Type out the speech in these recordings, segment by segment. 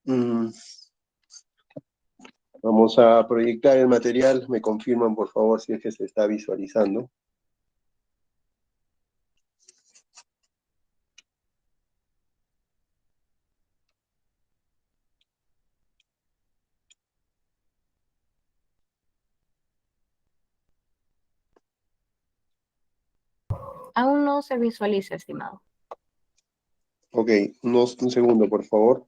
Mm, Vamos a proyectar el material. Me confirman, por favor, si es que se está visualizando. Aún no se visualiza, estimado. Ok, un segundo, por favor.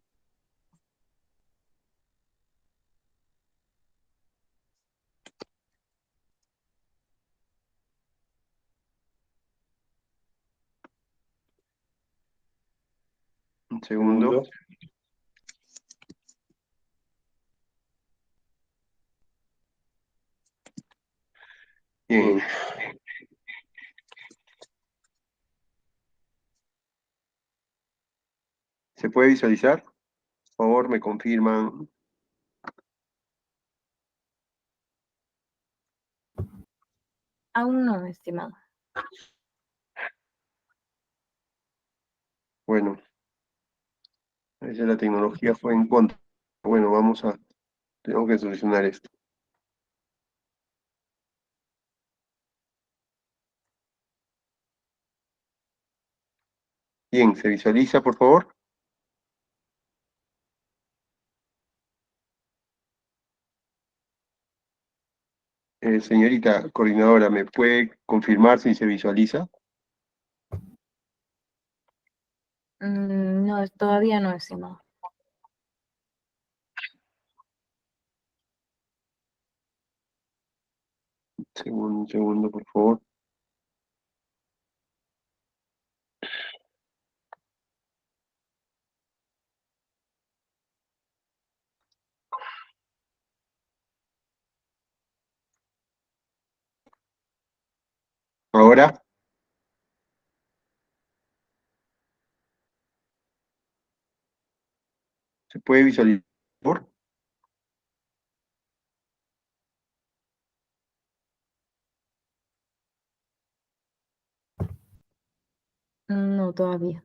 Un segundo. Bien. ¿Se puede visualizar? Por favor, me confirman. Aún no, estimado. Bueno, a veces la tecnología fue en contra. Bueno, tengo que solucionar esto. Bien, ¿se visualiza, por favor? Señorita coordinadora, ¿me puede confirmar si se visualiza? No, todavía no, estimado. Un segundo, por favor. Ahora, ¿se puede visualizar, por favor? No, todavía.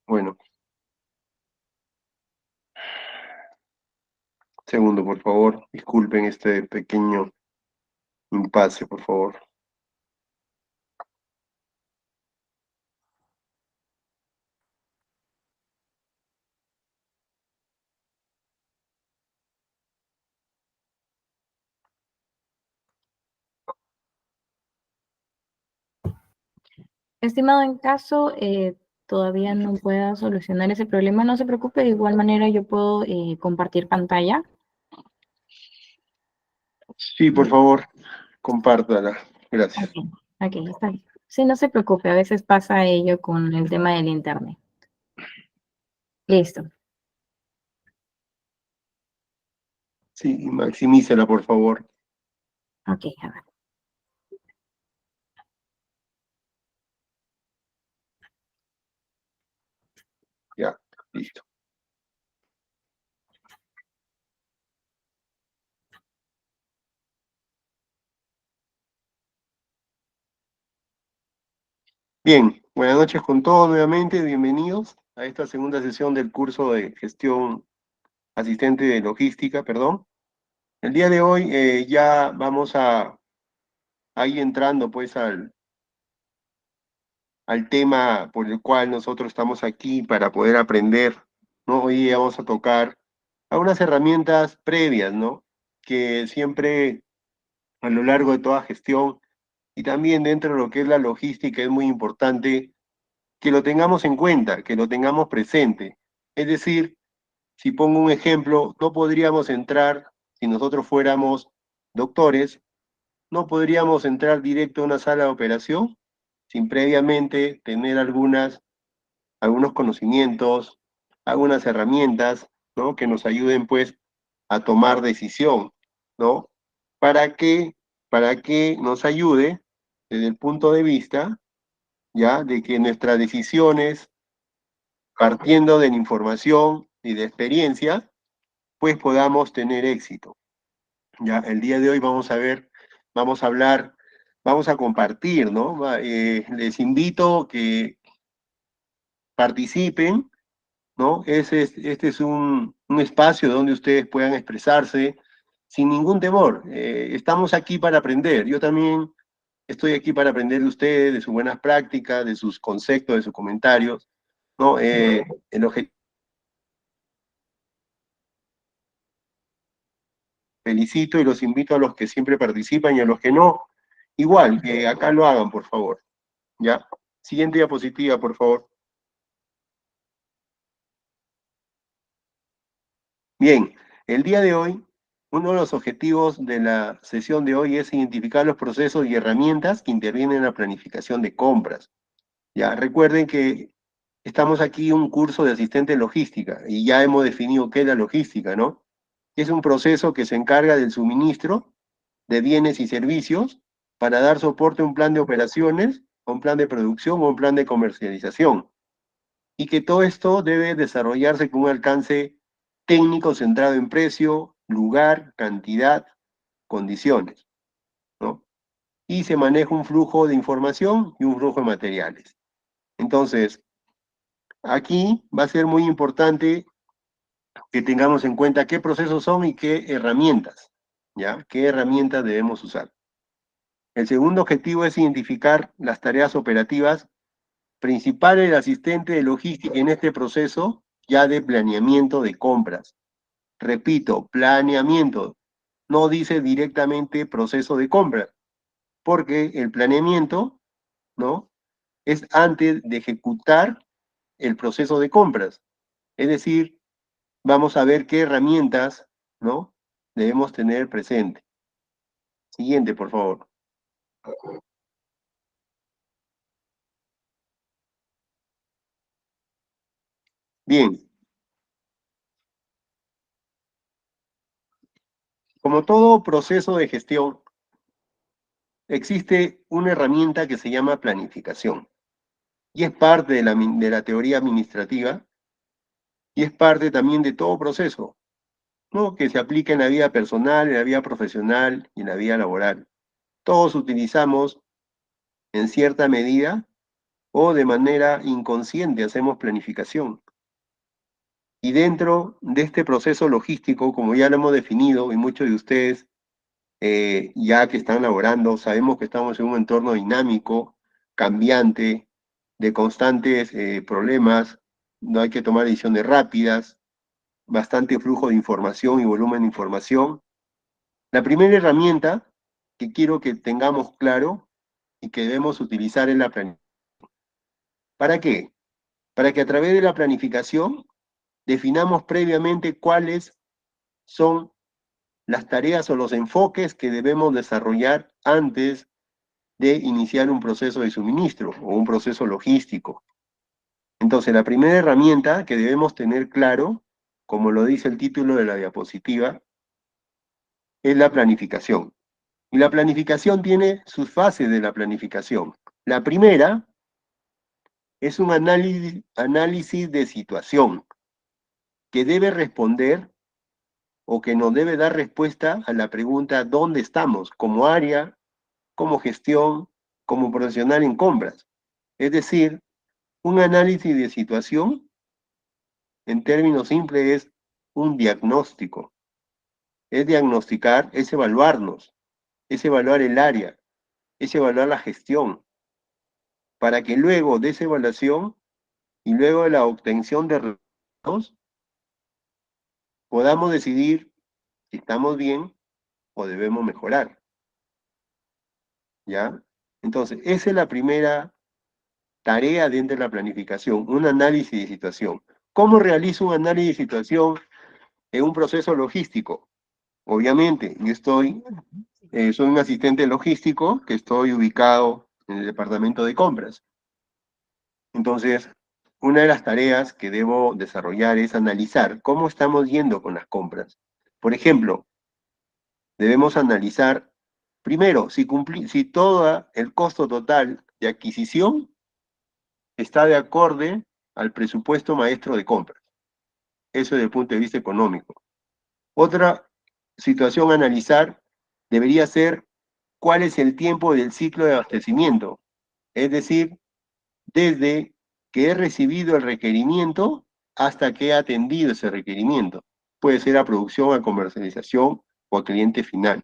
Bueno, segundo, por favor. Disculpen este pequeño impasse, por favor. Estimado, en caso todavía no pueda solucionar ese problema, no se preocupe, de igual manera yo puedo compartir pantalla. Sí, por favor, compártala. Gracias. Ok, ok, está bien. Sí, no se preocupe, a veces pasa ello con el tema del internet. Listo. Sí, y maximícela, por favor. Ok, a ver. Ya, listo. Bien, buenas noches con todos nuevamente. Bienvenidos a esta segunda sesión del curso de gestión asistente de logística, perdón. El día de hoy ya vamos a ir entrando pues al tema por el cual nosotros estamos aquí para poder aprender, ¿no? Hoy día vamos a tocar algunas herramientas previas, ¿no? Que siempre a lo largo de toda gestión y también dentro de lo que es la logística es muy importante que lo tengamos en cuenta, que lo tengamos presente. Es decir, si pongo un ejemplo, no podríamos entrar, si nosotros fuéramos doctores, no podríamos entrar directo a una sala de operación sin previamente tener algunos conocimientos, algunas herramientas, ¿no? Que nos ayuden, pues, a tomar decisión, ¿no? ¿Para qué? Para que nos ayude desde el punto de vista, ¿ya? De que nuestras decisiones, partiendo de la información y de experiencia, pues podamos tener éxito. Ya, el día de hoy vamos a ver, vamos a hablar, vamos a compartir, ¿no? Les invito que participen, ¿no? Este es un espacio donde ustedes puedan expresarse sin ningún temor. Estamos aquí para aprender. Yo también estoy aquí para aprender de ustedes, de sus buenas prácticas, de sus conceptos, de sus comentarios, ¿no? El objetivo, felicito y los invito a los que siempre participan y a los que no, igual, que acá lo hagan, por favor. ¿Ya? Siguiente diapositiva, por favor. Bien, el día de hoy, uno de los objetivos de la sesión de hoy es identificar los procesos y herramientas que intervienen en la planificación de compras. Ya, recuerden que estamos aquí en un curso de asistente en logística y ya hemos definido qué es la logística, ¿no? Es un proceso que se encarga del suministro de bienes y servicios para dar soporte a un plan de operaciones, a un plan de producción o un plan de comercialización. Y que todo esto debe desarrollarse con un alcance técnico centrado en precio, lugar, cantidad, condiciones, ¿no? Y se maneja un flujo de información y un flujo de materiales. Entonces, aquí va a ser muy importante que tengamos en cuenta qué procesos son y qué herramientas, ¿ya? ¿Qué herramientas debemos usar? El segundo objetivo es identificar las tareas operativas principales del asistente de logística en este proceso ya de planeamiento de compras. Repito, planeamiento. No dice directamente proceso de compra, porque el planeamiento, ¿no? Es antes de ejecutar el proceso de compras. Es decir, vamos a ver qué herramientas, ¿no? Debemos tener presente. Siguiente, por favor. Bien, como todo proceso de gestión, existe una herramienta que se llama planificación y es parte de la teoría administrativa y es parte también de todo proceso, ¿no? Que se aplica en la vida personal, en la vida profesional y en la vida laboral. Todos utilizamos en cierta medida o de manera inconsciente hacemos planificación. Y dentro de este proceso logístico, como ya lo hemos definido, y muchos de ustedes ya que están laborando, sabemos que estamos en un entorno dinámico, cambiante, de constantes problemas, no hay que tomar decisiones rápidas, bastante flujo de información y volumen de información. La primera herramienta que quiero que tengamos claro y que debemos utilizar es la planificación. ¿Para qué? Para que a través de la planificación definamos previamente cuáles son las tareas o los enfoques que debemos desarrollar antes de iniciar un proceso de suministro o un proceso logístico. Entonces, la primera herramienta que debemos tener claro, como lo dice el título de la diapositiva, es la planificación. Y la planificación tiene sus fases de la planificación. La primera es un análisis de situación que debe responder o que nos debe dar respuesta a la pregunta ¿dónde estamos? Como área, como gestión, como profesional en compras. Es decir, un análisis de situación, en términos simples, es un diagnóstico. Es diagnosticar, es evaluar el área, es evaluar la gestión, para que luego de esa evaluación y luego de la obtención de resultados, podamos decidir si estamos bien o debemos mejorar, ¿ya? Entonces, esa es la primera tarea dentro de la planificación, un análisis de situación. ¿Cómo realizo un análisis de situación en un proceso logístico? Obviamente, soy un asistente logístico que estoy ubicado en el departamento de compras. Entonces, una de las tareas que debo desarrollar es analizar cómo estamos yendo con las compras. Por ejemplo, debemos analizar primero si todo el costo total de adquisición está de acorde al presupuesto maestro de compras. Eso desde el punto de vista económico. Otra situación a analizar debería ser cuál es el tiempo del ciclo de abastecimiento. Es decir, desde que he recibido el requerimiento hasta que ha atendido ese requerimiento. Puede ser a producción, a comercialización o a cliente final.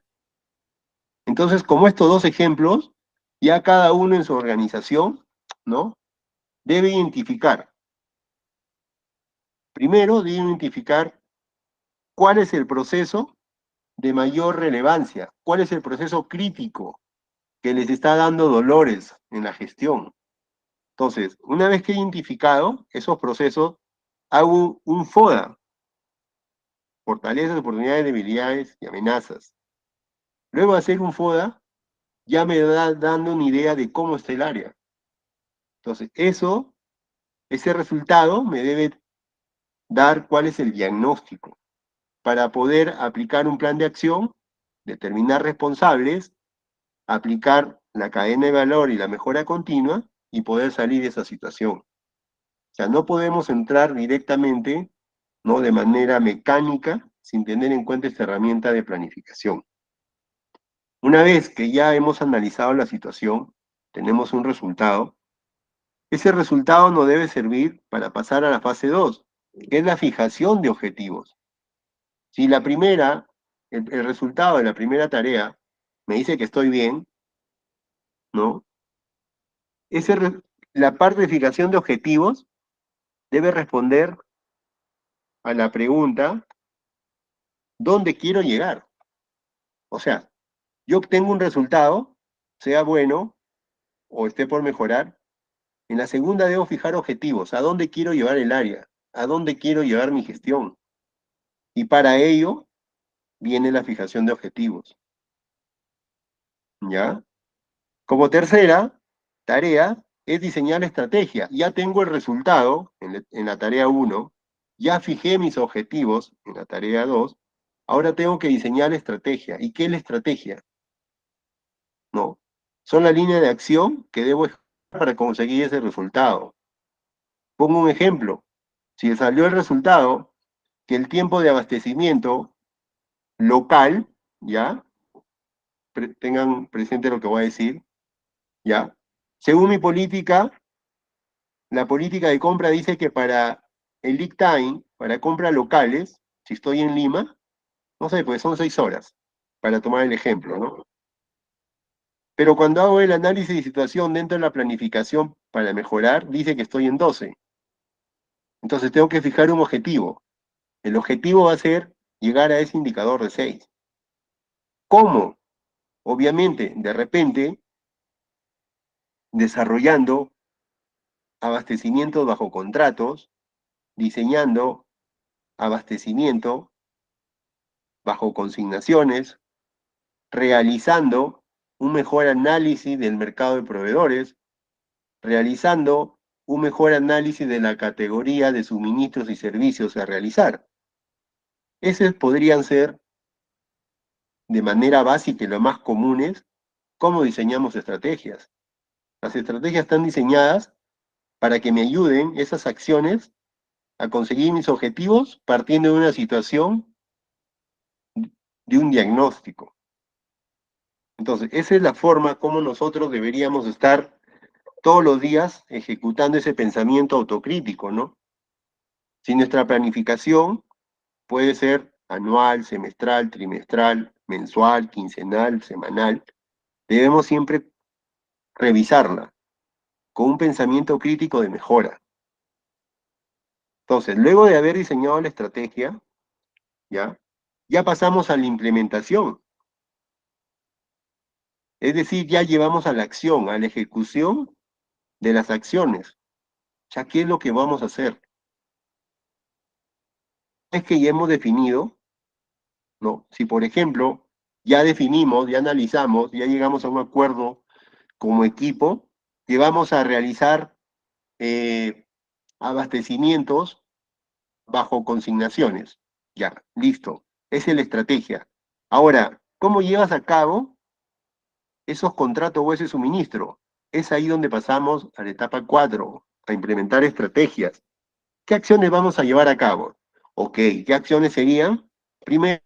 Entonces, como estos dos ejemplos, ya cada uno en su organización, ¿no? Debe identificar. Primero, debe identificar cuál es el proceso de mayor relevancia, cuál es el proceso crítico que les está dando dolores en la gestión. Entonces, una vez que he identificado esos procesos, hago un FODA, fortalezas, oportunidades, debilidades y amenazas. Luego de hacer un FODA, ya me da dando una idea de cómo está el área. Entonces, ese resultado me debe dar cuál es el diagnóstico para poder aplicar un plan de acción, determinar responsables, aplicar la cadena de valor y la mejora continua y poder salir de esa situación. O sea, no podemos entrar directamente, ¿no? De manera mecánica, sin tener en cuenta esta herramienta de planificación. Una vez que ya hemos analizado la situación, tenemos un resultado, ese resultado nos debe servir para pasar a la fase 2, que es la fijación de objetivos. Si la primera, el resultado de la primera tarea me dice que estoy bien, ¿no? La parte de fijación de objetivos debe responder a la pregunta, ¿dónde quiero llegar? O sea, yo obtengo un resultado, sea bueno o esté por mejorar. En la segunda debo fijar objetivos, ¿a dónde quiero llevar el área? ¿A dónde quiero llevar mi gestión? Y para ello viene la fijación de objetivos, ¿ya? Como tercera tarea es diseñar la estrategia. Ya tengo el resultado en la tarea 1, ya fijé mis objetivos en la tarea 2, ahora tengo que diseñar la estrategia. ¿Y qué es la estrategia? No, son la línea de acción que debo ejecutar para conseguir ese resultado. Pongo un ejemplo. Si salió el resultado que el tiempo de abastecimiento local, ¿ya? Tengan presente lo que voy a decir, ¿ya? Según mi política, la política de compra dice que para el lead time, para compras locales, si estoy en Lima, no sé, pues son 6 horas, para tomar el ejemplo, ¿no? Pero cuando hago el análisis de situación dentro de la planificación para mejorar, dice que estoy en 12. Entonces tengo que fijar un objetivo. El objetivo va a ser llegar a ese indicador de 6. ¿Cómo? Obviamente, de repente, desarrollando abastecimientos bajo contratos, diseñando abastecimiento bajo consignaciones, realizando un mejor análisis del mercado de proveedores, realizando un mejor análisis de la categoría de suministros y servicios a realizar. Esos podrían ser, de manera básica y lo más comunes, cómo diseñamos estrategias. Las estrategias están diseñadas para que me ayuden esas acciones a conseguir mis objetivos partiendo de una situación, de un diagnóstico. Entonces, esa es la forma como nosotros deberíamos estar todos los días ejecutando ese pensamiento autocrítico, ¿no? Si nuestra planificación puede ser anual, semestral, trimestral, mensual, quincenal, semanal, debemos siempre revisarla con un pensamiento crítico de mejora. Entonces, luego de haber diseñado la estrategia, ¿ya? Ya pasamos a la implementación. Es decir, ya llevamos a la acción, a la ejecución de las acciones. Ya, ¿qué es lo que vamos a hacer? Es que ya hemos definido, ¿no? Si, por ejemplo, ya definimos, ya analizamos, ya llegamos a un acuerdo como equipo, que vamos a realizar abastecimientos bajo consignaciones. Ya, listo. Esa es la estrategia. Ahora, ¿cómo llevas a cabo esos contratos o ese suministro? Es ahí donde pasamos a la etapa 4, a implementar estrategias. ¿Qué acciones vamos a llevar a cabo? Ok, ¿qué acciones serían? Primero,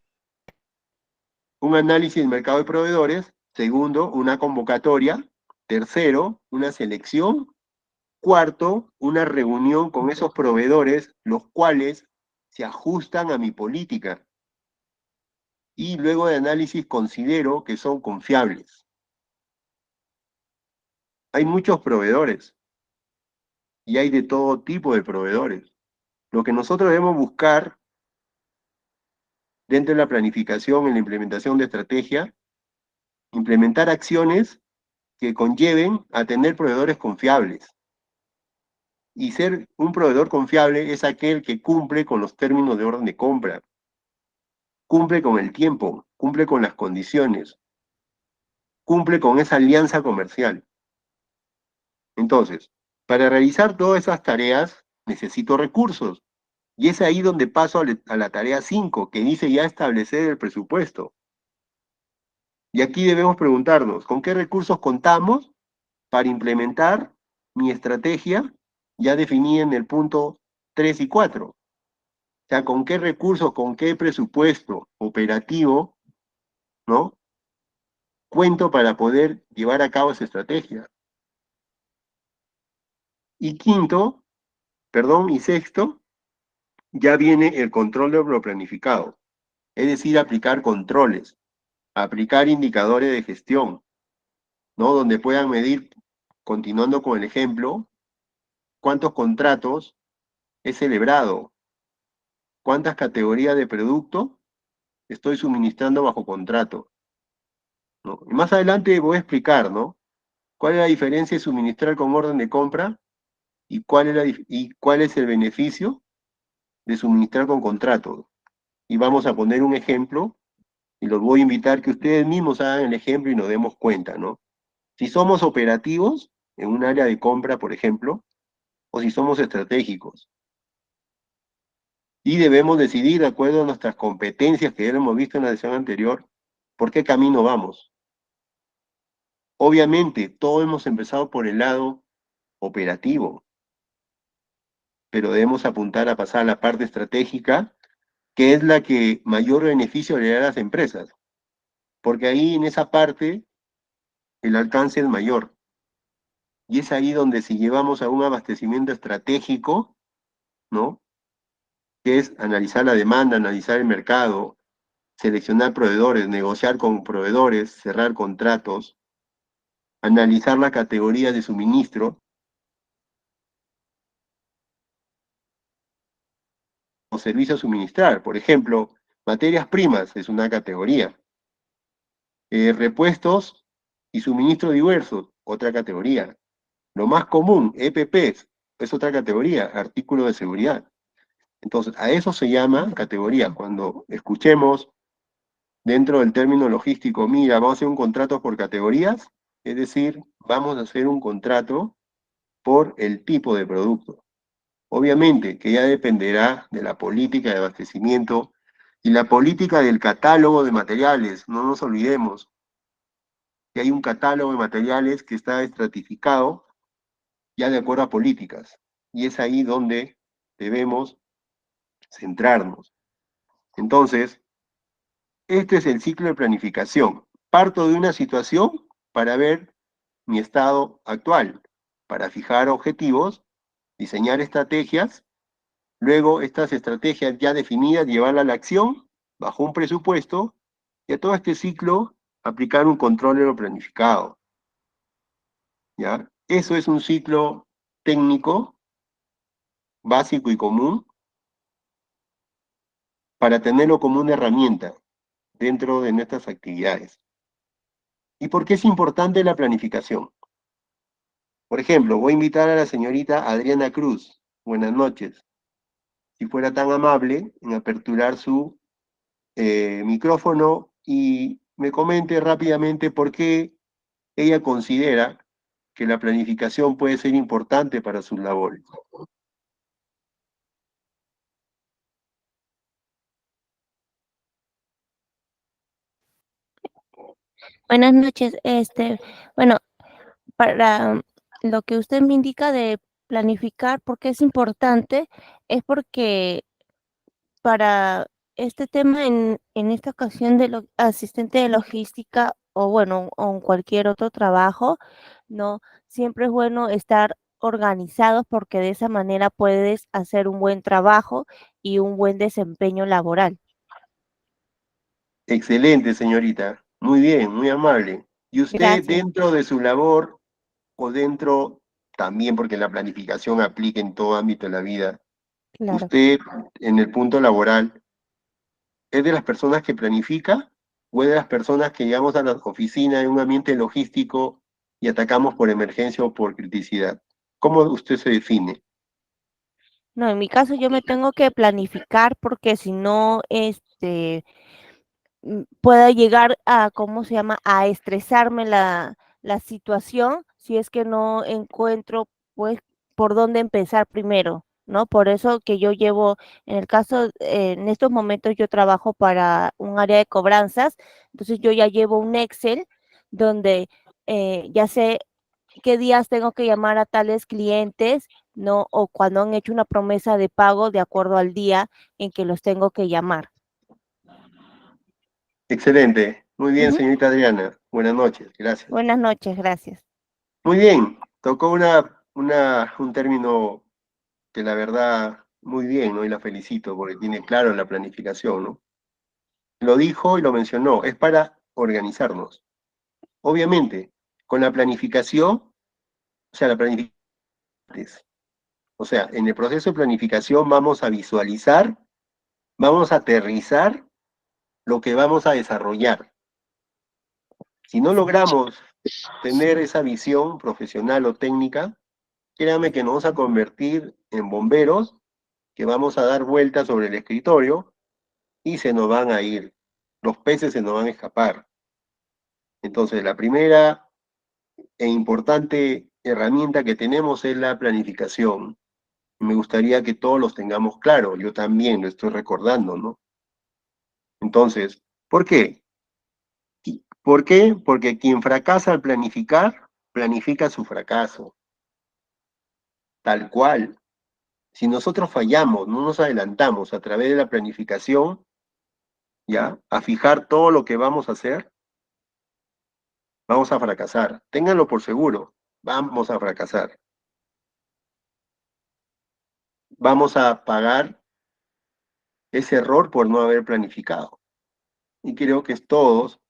un análisis del mercado de proveedores. Segundo, una convocatoria. Tercero, una selección. cuarto, una reunión con esos proveedores, los cuales se ajustan a mi política. Y luego de análisis considero que son confiables. Hay muchos proveedores y hay de todo tipo de proveedores. Lo que nosotros debemos buscar dentro de la planificación y la implementación de estrategia, implementar acciones que conlleven a tener proveedores confiables. Y ser un proveedor confiable es aquel que cumple con los términos de orden de compra, cumple con el tiempo, cumple con las condiciones, cumple con esa alianza comercial. Entonces, para realizar todas esas tareas necesito recursos. Y es ahí donde paso a la tarea 5, que dice ya establecer el presupuesto. Y aquí debemos preguntarnos, ¿con qué recursos contamos para implementar mi estrategia ya definida en el punto 3 y 4? O sea, ¿con qué recursos, con qué presupuesto operativo, ¿no? Cuento para poder llevar a cabo esa estrategia. Y quinto, perdón, y sexto, ya viene el control de lo planificado. Es decir, aplicar controles, aplicar indicadores de gestión, ¿no? Donde puedan medir, continuando con el ejemplo, cuántos contratos he celebrado, cuántas categorías de producto estoy suministrando bajo contrato, ¿no? Y más adelante voy a explicar, ¿no? ¿Cuál es la diferencia de suministrar con orden de compra y cuál es el beneficio de suministrar con contrato? Y vamos a poner un ejemplo y los voy a invitar que ustedes mismos hagan el ejemplo y nos demos cuenta, ¿no? Si somos operativos en un área de compra, por ejemplo, o si somos estratégicos. Y debemos decidir, de acuerdo a nuestras competencias que ya hemos visto en la sesión anterior, por qué camino vamos. Obviamente, todos hemos empezado por el lado operativo, pero debemos apuntar a pasar a la parte estratégica, que es la que mayor beneficio le da a las empresas, porque ahí en esa parte el alcance es mayor. Y es ahí donde si llevamos a un abastecimiento estratégico, ¿no? Que es analizar la demanda, analizar el mercado, seleccionar proveedores, negociar con proveedores, cerrar contratos, analizar las categorías de suministro o servicios a suministrar. Por ejemplo, materias primas es una categoría. Repuestos y suministros diversos, otra categoría. Lo más común, EPPs, es otra categoría, artículos de seguridad. Entonces, a eso se llama categoría. Cuando escuchemos dentro del término logístico, mira, vamos a hacer un contrato por categorías, es decir, vamos a hacer un contrato por el tipo de producto. Obviamente que ya dependerá de la política de abastecimiento y la política del catálogo de materiales. No nos olvidemos que hay un catálogo de materiales que está estratificado ya de acuerdo a políticas. Y es ahí donde debemos centrarnos. Entonces, este es el ciclo de planificación. Parto de una situación para ver mi estado actual, para fijar objetivos, diseñar estrategias. Luego, estas estrategias ya definidas, llevarla a la acción bajo un presupuesto y a todo este ciclo aplicar un control de lo planificado. ¿Ya? Eso es un ciclo técnico, básico y común para tenerlo como una herramienta dentro de nuestras actividades. ¿Y por qué es importante la planificación? Por ejemplo, voy a invitar a la señorita Adriana Cruz. Buenas noches. Si fuera tan amable en aperturar su micrófono y me comente rápidamente por qué ella considera que la planificación puede ser importante para sus labores. Buenas noches. Bueno, para lo que usted me indica de planificar, ¿por qué es importante? Es porque para este tema, en esta ocasión de asistente de logística o bueno, o en cualquier otro trabajo, ¿no? Siempre es bueno estar organizados porque de esa manera puedes hacer un buen trabajo y un buen desempeño laboral. Excelente, señorita. Muy bien, muy amable. ¿Y usted Gracias, dentro de su labor o dentro también, porque la planificación aplica en todo ámbito de la vida, claro. usted en el punto laboral, es de las personas que planifica o es de las personas que llegamos a la oficina en un ambiente logístico y atacamos por emergencia o por criticidad? ¿Cómo usted se define? No, en mi caso yo me tengo que planificar porque si no, pueda llegar a, ¿cómo se llama?, a estresarme la situación si es que no encuentro, pues, por dónde empezar primero, ¿no? Por eso que yo llevo, en el caso, en estos momentos yo trabajo para un área de cobranzas, entonces yo ya llevo un Excel donde ya sé qué días tengo que llamar a tales clientes, ¿no? O cuando han hecho una promesa de pago de acuerdo al día en que los tengo que llamar. Excelente. Muy bien, Ujú. señorita Adriana. Buenas noches. Gracias. Buenas noches, gracias. Muy bien. Tocó un término que la verdad, muy bien, ¿no? Y la felicito porque tiene claro la planificación, ¿no? Lo dijo y lo mencionó. Es para organizarnos. Obviamente, con la planificación, o sea, la planificación, o sea, en el proceso de planificación vamos a visualizar, vamos a aterrizar lo que vamos a desarrollar. Si no logramos tener esa visión profesional o técnica, créame que nos vamos a convertir en bomberos que vamos a dar vueltas sobre el escritorio y se nos van a ir. Los peces se nos van a escapar. Entonces, la primera e importante herramienta que tenemos es la planificación. Me gustaría que todos los tengamos claro. Yo también lo estoy recordando, ¿no? Entonces, ¿por qué? ¿Por qué? Porque quien fracasa al planificar, planifica su fracaso. Tal cual. Si nosotros fallamos, no nos adelantamos a través de la planificación, ¿ya? A fijar todo lo que vamos a hacer, vamos a fracasar. Ténganlo por seguro, vamos a fracasar. Vamos a pagar ese error por no haber planificado. Y creo que todos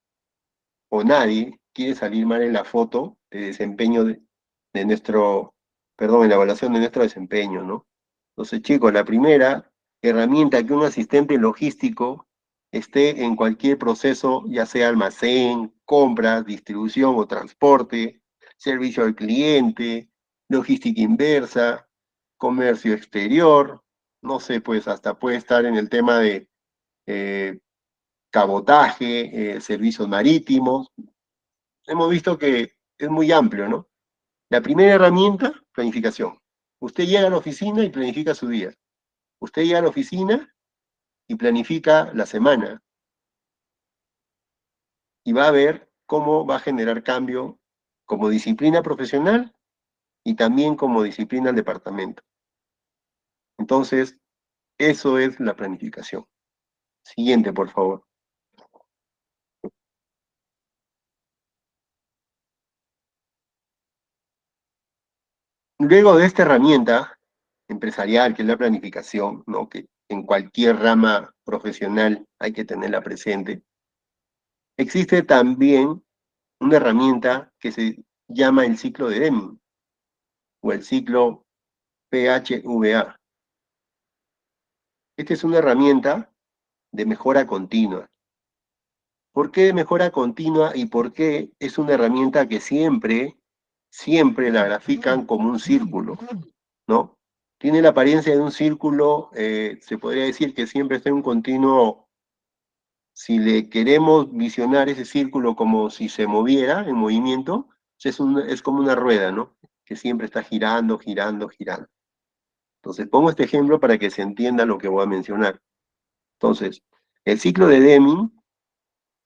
o nadie quiere salir mal en la foto de desempeño de nuestro, perdón, en la evaluación de nuestro desempeño, ¿no? Entonces, chicos, la primera herramienta que un asistente logístico esté en cualquier proceso, ya sea almacén, compras, distribución o transporte, servicio al cliente, logística inversa, comercio exterior, no sé, pues hasta puede estar en el tema de eh, cabotaje, servicios marítimos. Hemos visto que es muy amplio, ¿no? La primera herramienta, planificación. Usted llega a la oficina y planifica su día. Usted llega a la oficina y planifica la semana y va a ver cómo va a generar cambio como disciplina profesional y también como disciplina al departamento. Entonces, eso es la planificación. Siguiente, por favor. Luego de esta herramienta empresarial, que es la planificación, ¿no? Que en cualquier rama profesional hay que tenerla presente, existe también una herramienta que se llama el ciclo de Deming o el ciclo PHVA. Esta es una herramienta de mejora continua. ¿Por qué de mejora continua y por qué es una herramienta que siempre la grafican como un círculo, ¿no? Tiene la apariencia de un círculo, se podría decir que siempre está en un continuo. Si le queremos visionar ese círculo como si se moviera en movimiento, es como una rueda, ¿no? Que siempre está girando, girando, girando. Entonces, pongo este ejemplo para que se entienda lo que voy a mencionar. Entonces, el ciclo de Deming,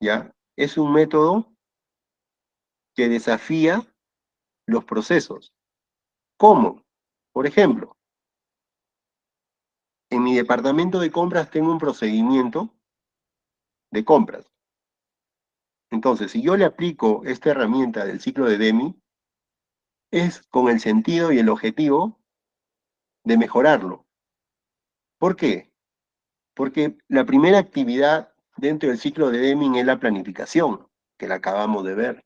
¿ya? Es un método que desafía los procesos. ¿Cómo? Por ejemplo, en mi departamento de compras tengo un procedimiento de compras. Entonces, si yo le aplico esta herramienta del ciclo de Deming, es con el sentido y el objetivo de mejorarlo. ¿Por qué? Porque la primera actividad dentro del ciclo de Deming es la planificación, que la acabamos de ver.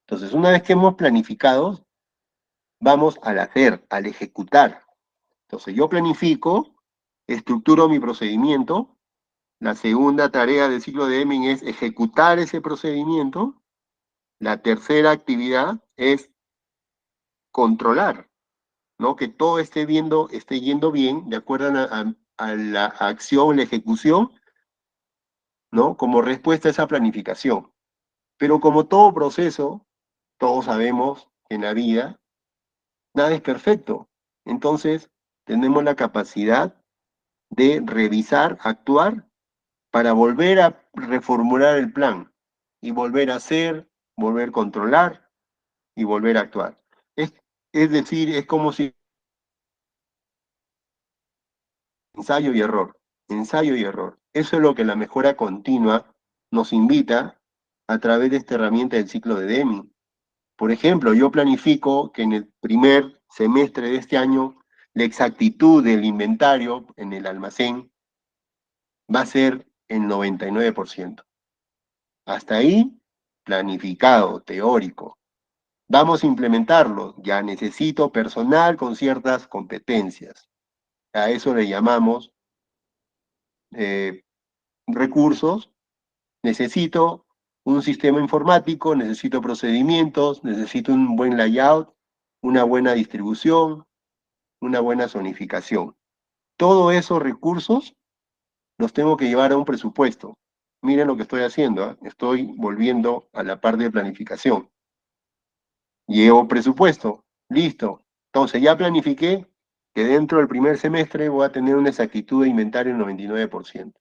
Entonces, una vez que hemos planificado, vamos al hacer, al ejecutar. Entonces, yo planifico, estructuro mi procedimiento. La segunda tarea del ciclo de Deming es ejecutar ese procedimiento. La tercera actividad es controlar, ¿no? Que todo esté yendo bien, de acuerdo a la acción, la ejecución, ¿no? Como respuesta a esa planificación. Pero como todo proceso, todos sabemos que en la vida nada es perfecto. Entonces, tenemos la capacidad de revisar, actuar, para volver a reformular el plan y volver a hacer, volver a controlar y volver a actuar. Es decir, es como si ensayo y error, ensayo y error. Eso es lo que la mejora continua nos invita a través de esta herramienta del ciclo de Deming. Por ejemplo, yo planifico que en el primer semestre de este año la exactitud del inventario en el almacén va a ser el 99%. Hasta ahí, planificado, teórico. Vamos a implementarlo. Ya necesito personal con ciertas competencias. A eso le llamamos eh, recursos. Necesito un sistema informático, necesito procedimientos, necesito un buen layout, una buena distribución, una buena zonificación. Todos esos recursos los tengo que llevar a un presupuesto. Miren lo que estoy haciendo, ¿eh? Estoy volviendo a la parte de planificación. Llevo presupuesto, listo. Entonces ya planifiqué que dentro del primer semestre voy a tener una exactitud de inventario del 99%.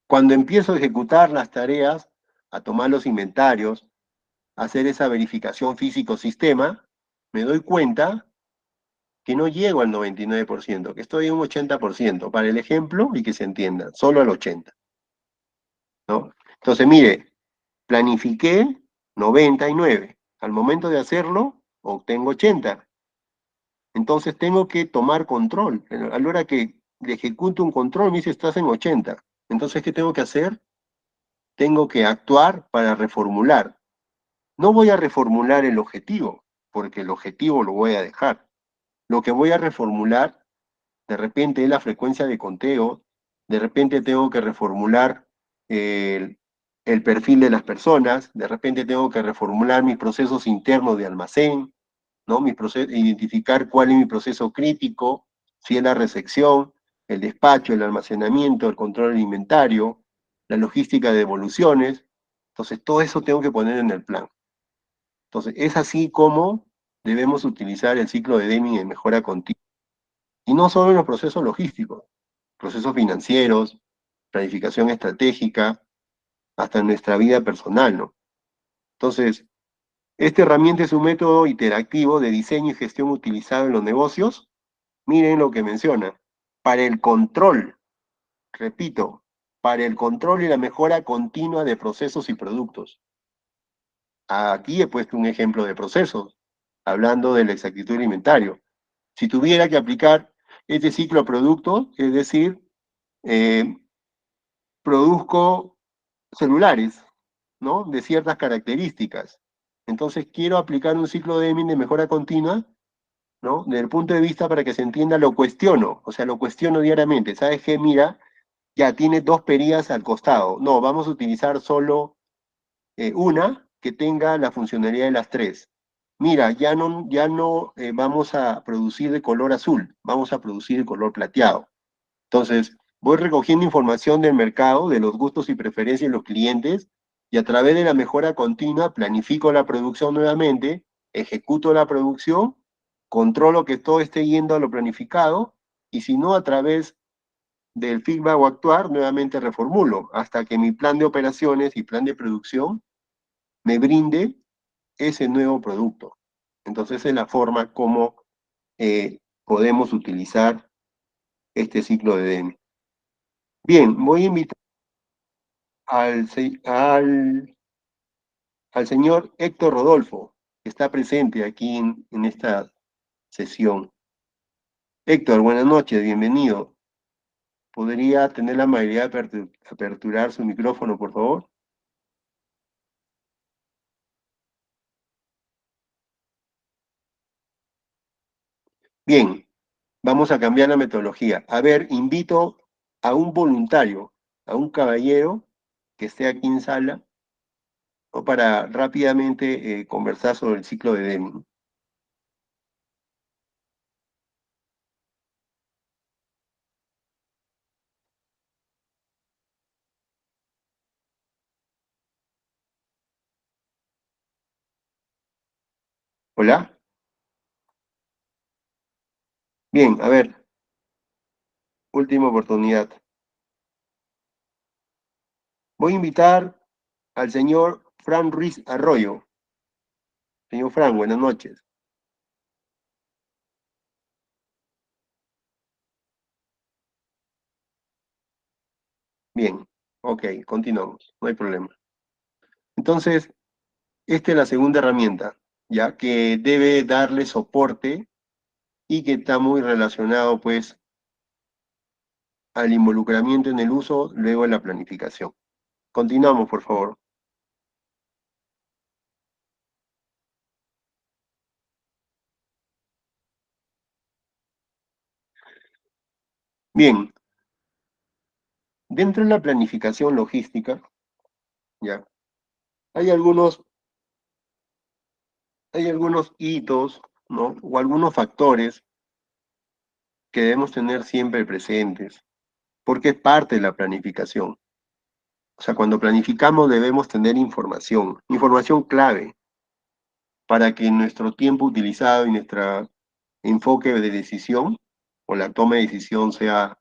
Cuando empiezo a ejecutar las tareas, a tomar los inventarios, a hacer esa verificación físico-sistema, me doy cuenta que no llego al 99%, que estoy en un 80%, para el ejemplo y que se entienda, solo al 80%, ¿no? Entonces, mire, planifiqué 99, al momento de hacerlo, obtengo 80. Entonces tengo que tomar control. A la hora que le ejecuto un control, me dice, estás en 80. Entonces, ¿qué tengo que hacer? Tengo que actuar para reformular. No voy a reformular el objetivo, porque el objetivo lo voy a dejar. Lo que voy a reformular, de repente, es la frecuencia de conteo, de repente tengo que reformular el, el perfil de las personas, de repente tengo que reformular mis procesos internos de almacén, ¿no? Identificar cuál es mi proceso crítico, si es la recepción, el despacho, el almacenamiento, el control del inventario, la logística de devoluciones. Entonces, todo eso tengo que poner en el plan. Entonces, es así como debemos utilizar el ciclo de Deming en mejora continua. Y no solo en los procesos logísticos, procesos financieros, planificación estratégica, hasta en nuestra vida personal, ¿no? Entonces, esta herramienta es un método interactivo de diseño y gestión utilizado en los negocios. Miren lo que menciona. Para el control, repito, para el control y la mejora continua de procesos y productos. Aquí he puesto un ejemplo de procesos, hablando de la exactitud del inventario. Si tuviera que aplicar este ciclo a productos, es decir, eh, produzco celulares, ¿no? De ciertas características. Entonces quiero aplicar un ciclo de Deming de mejora continua, ¿no? Desde el punto de vista para que se entienda, lo cuestiono, o sea, lo cuestiono diariamente. ¿Sabes qué? Mira, ya tiene dos perillas al costado. No, vamos a utilizar solo una que tenga la funcionalidad de las tres. Mira, ya no vamos a producir de color azul, vamos a producir de color plateado. Entonces, voy recogiendo información del mercado, de los gustos y preferencias de los clientes, y a través de la mejora continua planifico la producción nuevamente, ejecuto la producción, controlo que todo esté yendo a lo planificado, y si no, a través del feedback o actuar, nuevamente reformulo, hasta que mi plan de operaciones y plan de producción me brinde ese nuevo producto. Entonces, esa es la forma como podemos utilizar este ciclo de Deming. Bien, voy a invitar al señor Héctor Rodolfo, que está presente aquí en esta sesión. Héctor, buenas noches, bienvenido. ¿Podría tener la amabilidad de aperturar su micrófono, por favor? Bien, vamos a cambiar la metodología. A ver, invito a un voluntario, a un caballero que esté aquí en sala, ¿no? Para rápidamente conversar sobre el ciclo de Deming. ¿Hola? Bien, a ver, última oportunidad. Voy a invitar al señor Fran Ruiz Arroyo. Señor Fran, buenas noches. Bien, ok, continuamos, no hay problema. Entonces, esta es la segunda herramienta, ya que debe darle soporte y que está muy relacionado, pues, al involucramiento en el uso, luego en la planificación. Continuamos, por favor. Bien, dentro de la planificación logística, ya, hay algunos, hay algunos hitos, ¿no? O algunos factores que debemos tener siempre presentes, porque es parte de la planificación. O sea, cuando planificamos debemos tener información, información clave, para que nuestro tiempo utilizado y nuestro enfoque de decisión o la toma de decisión sea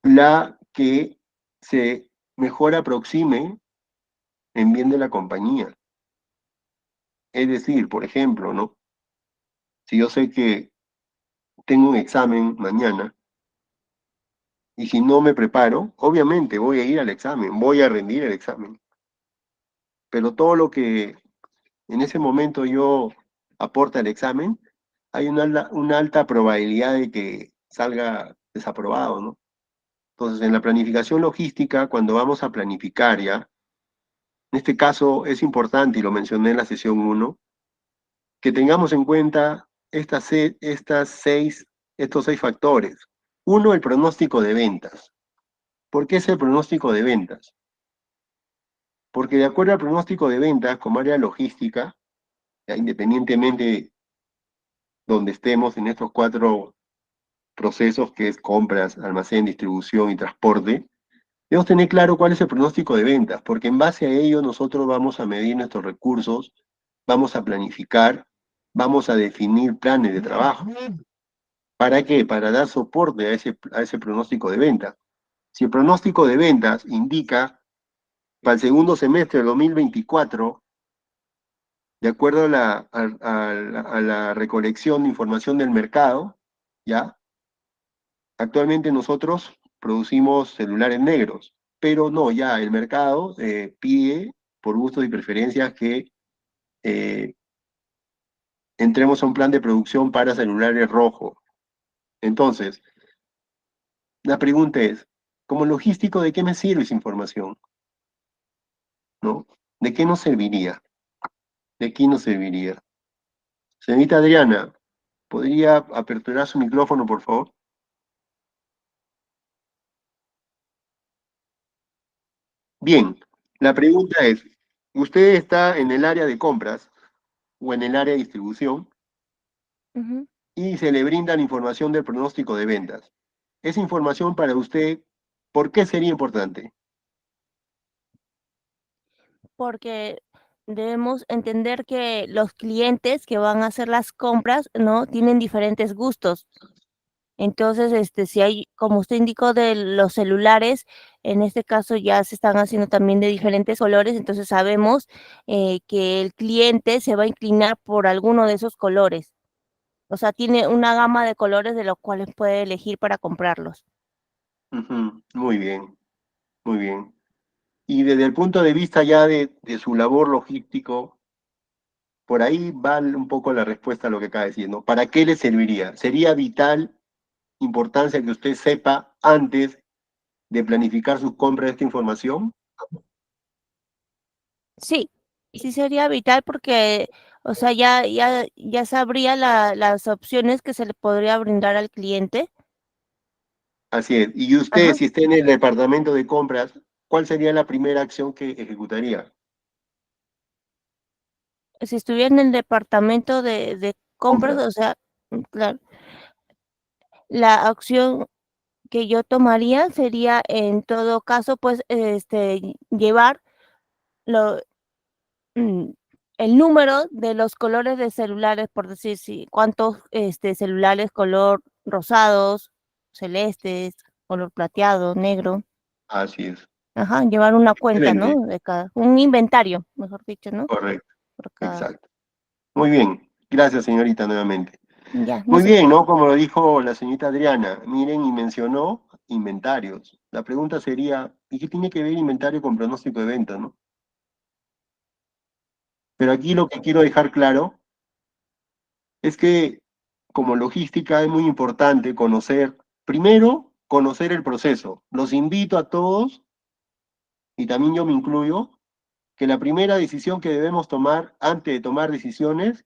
la que se mejor aproxime en bien de la compañía. Es decir, por ejemplo, ¿no? Si yo sé que tengo un examen mañana y si no me preparo, obviamente voy a ir al examen, voy a rendir el examen. Pero todo lo que en ese momento yo aporte al examen, hay una alta probabilidad de que salga desaprobado, ¿no? Entonces, en la planificación logística, cuando vamos a planificar ya, en este caso es importante, y lo mencioné en la sesión uno, que tengamos en cuenta estos seis factores. Uno, el pronóstico de ventas. ¿Por qué es el pronóstico de ventas? Porque de acuerdo al pronóstico de ventas, como área logística, ya independientemente donde estemos en estos cuatro procesos, que es compras, almacén, distribución y transporte, debemos tener claro cuál es el pronóstico de ventas, porque en base a ello nosotros vamos a medir nuestros recursos, vamos a planificar, vamos a definir planes de trabajo. ¿Para qué? Para dar soporte a ese pronóstico de ventas. Si el pronóstico de ventas indica para el segundo semestre de 2024, de acuerdo a la recolección de información del mercado, ¿ya? Actualmente nosotros producimos celulares negros, pero no, ya el mercado pide, por gustos y preferencias, que eh, entremos a un plan de producción para celulares rojos. Entonces, la pregunta es, como logístico, ¿de qué me sirve esa información? ¿No? ¿De qué nos serviría? ¿De qué nos serviría? Señorita Adriana, ¿podría aperturar su micrófono, por favor? Bien, la pregunta es, ¿usted está en el área de compras o en el área de distribución Ujú. y se le brinda la información del pronóstico de ventas? Esa información para usted, ¿por qué sería importante? Porque debemos entender que los clientes que van a hacer las compras, ¿no? Tienen diferentes gustos. Entonces, si hay, como usted indicó, de los celulares, en este caso ya se están haciendo también de diferentes colores, entonces sabemos que el cliente se va a inclinar por alguno de esos colores. O sea, tiene una gama de colores de los cuales puede elegir para comprarlos. Ujú, muy bien, muy bien. Y desde el punto de vista ya de su labor logístico, por ahí va un poco la respuesta a lo que acaba de decir, ¿no? ¿Para qué le serviría? ¿Sería vital importancia que usted sepa antes de planificar sus compras esta información? Sí, sí sería vital porque, o sea, ya sabría las opciones que se le podría brindar al cliente. Así es. Y usted, Ajá. si está en el departamento de compras, ¿cuál sería la primera acción que ejecutaría? Si estuviera en el departamento de compras, Compras. o sea, claro, la opción que yo tomaría sería en todo caso, pues, llevar lo, mm, el número de los colores de celulares, por decir, si cuántos celulares color rosados, celestes, color plateado, negro. Así es. Ajá, llevar una cuenta, Excelente. ¿no? De cada, un inventario, mejor dicho, ¿no? Correcto. Por cada, Exacto. Muy bien. Gracias, señorita, nuevamente. ya, no Muy sé. bien, ¿no? Como lo dijo la señorita Adriana, miren, y mencionó inventarios. La pregunta sería, ¿y qué tiene que ver inventario con pronóstico de venta, no? Pero aquí lo que quiero dejar claro es que como logística es muy importante conocer, primero, conocer el proceso. Los invito a todos, y también yo me incluyo, que la primera decisión que debemos tomar antes de tomar decisiones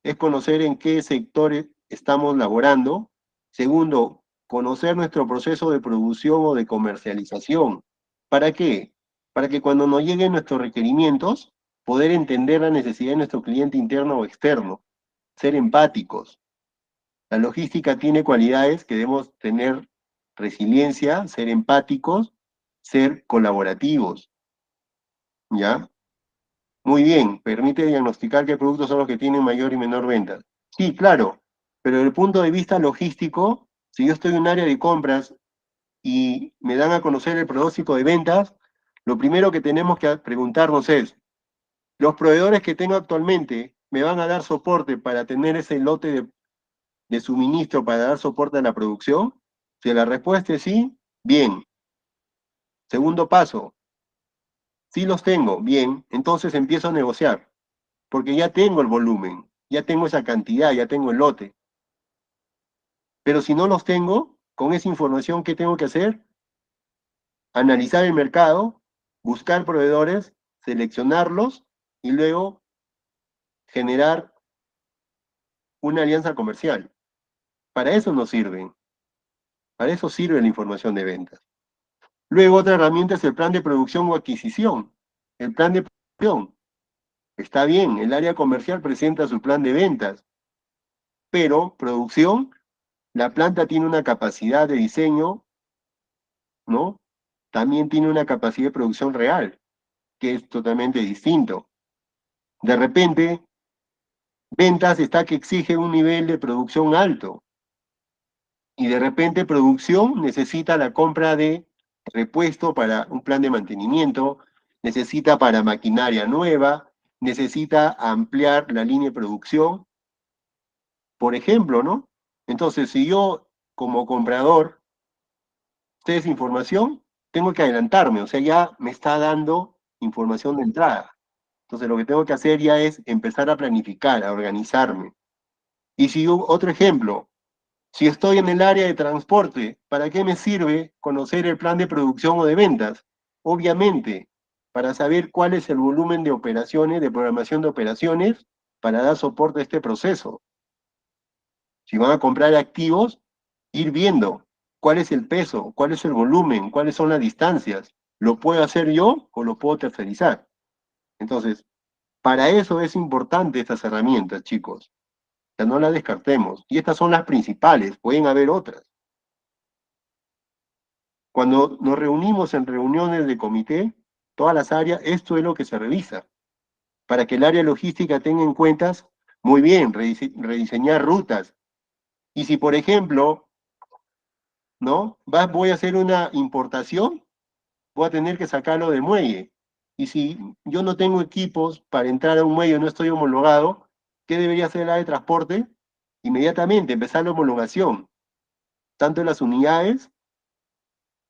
es conocer en qué sectores estamos laborando. Segundo, conocer nuestro proceso de producción o de comercialización. ¿Para qué? Para que cuando nos lleguen nuestros requerimientos, poder entender la necesidad de nuestro cliente interno o externo, ser empáticos. La logística tiene cualidades que debemos tener: resiliencia, ser empáticos, ser colaborativos, ¿ya? Muy bien, permite diagnosticar qué productos son los que tienen mayor y menor venta. Sí, claro, pero desde el punto de vista logístico, si yo estoy en un área de compras y me dan a conocer el pronóstico de ventas, lo primero que tenemos que preguntarnos es, ¿los proveedores que tengo actualmente me van a dar soporte para tener ese lote de suministro para dar soporte a la producción? Si la respuesta es sí, bien. Segundo paso, sí los tengo, bien, entonces empiezo a negociar, porque ya tengo el volumen, ya tengo esa cantidad, ya tengo el lote. Pero si no los tengo, con esa información, ¿qué tengo que hacer? Analizar el mercado, buscar proveedores, seleccionarlos y luego generar una alianza comercial. Para eso nos sirven, para eso sirve la información de ventas. Luego otra herramienta es el plan de producción o adquisición. El plan de producción. Está bien, el área comercial presenta su plan de ventas, pero producción, la planta tiene una capacidad de diseño, ¿no? También tiene una capacidad de producción real, que es totalmente distinto. De repente, ventas está que exige un nivel de producción alto, y de repente producción necesita la compra de repuesto para un plan de mantenimiento, necesita para maquinaria nueva, necesita ampliar la línea de producción, por ejemplo, ¿no? Entonces, si yo como comprador sé esa información, tengo que adelantarme, o sea, ya me está dando información de entrada. Entonces, lo que tengo que hacer ya es empezar a planificar, a organizarme. Y si otro ejemplo, si estoy en el área de transporte, ¿para qué me sirve conocer el plan de producción o de ventas? Obviamente, para saber cuál es el volumen de operaciones, de programación de operaciones, para dar soporte a este proceso. Si van a comprar activos, ir viendo cuál es el peso, cuál es el volumen, cuáles son las distancias. ¿Lo puedo hacer yo o lo puedo tercerizar? Entonces, para eso es importante estas herramientas, chicos. O sea, no las descartemos. Y estas son las principales, pueden haber otras. Cuando nos reunimos en reuniones de comité, todas las áreas, esto es lo que se revisa. Para que el área logística tenga en cuenta, muy bien, rediseñar rutas. Y si, por ejemplo, ¿no? Voy a hacer una importación, voy a tener que sacarlo del muelle. Y si yo no tengo equipos para entrar a un muelle, no estoy homologado, ¿qué debería hacer la de transporte? Inmediatamente empezar la homologación, tanto en las unidades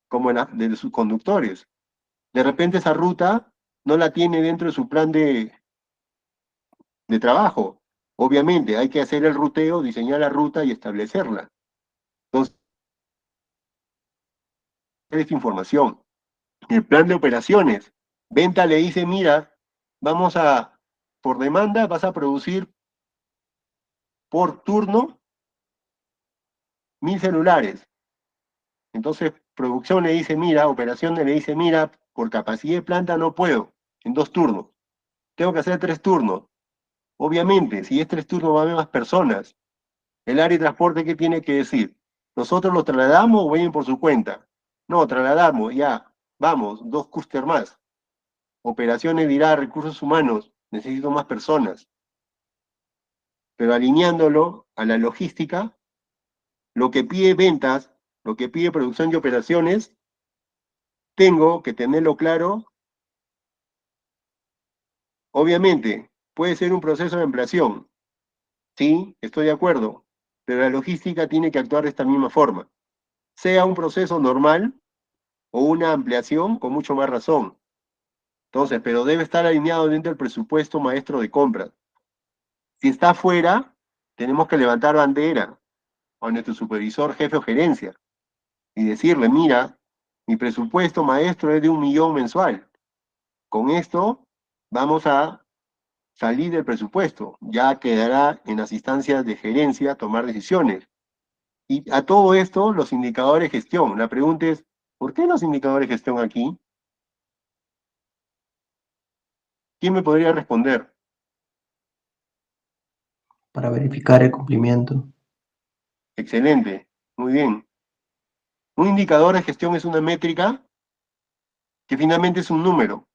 como en de sus conductores. De repente esa ruta no la tiene dentro de su plan de trabajo. Obviamente hay que hacer el ruteo, diseñar la ruta y establecerla. Entonces, esta información. El plan de operaciones. Venta le dice, mira, vamos a, por demanda, vas a producir por turno 1000 celulares. Entonces, producción le dice, mira, operaciones le dice, mira, por capacidad de planta no puedo, en 2 turnos. Tengo que hacer 3 turnos. Obviamente, si es 3 turnos va a haber más personas. El área de transporte, ¿qué tiene que decir? ¿Nosotros lo trasladamos o vayan por su cuenta? No, trasladamos, ya, vamos, 2 cúster más. Operaciones dirá, recursos humanos, necesito más personas. Pero alineándolo a la logística, lo que pide ventas, lo que pide producción y operaciones, tengo que tenerlo claro. Obviamente, puede ser un proceso de ampliación, sí, estoy de acuerdo, pero la logística tiene que actuar de esta misma forma. Sea un proceso normal o una ampliación, con mucho más razón. Entonces, pero debe estar alineado dentro del presupuesto maestro de compras. Si está fuera, tenemos que levantar bandera a nuestro supervisor, jefe o gerencia y decirle, mira, mi presupuesto maestro es de 1 millón mensual. Con esto vamos a salir del presupuesto. Ya quedará en las instancias de gerencia tomar decisiones. Y a todo esto, los indicadores de gestión. La pregunta es, ¿por qué los indicadores de gestión aquí? ¿Quién me podría responder? Para verificar el cumplimiento. Excelente, muy bien. Un indicador de gestión es una métrica que finalmente es un número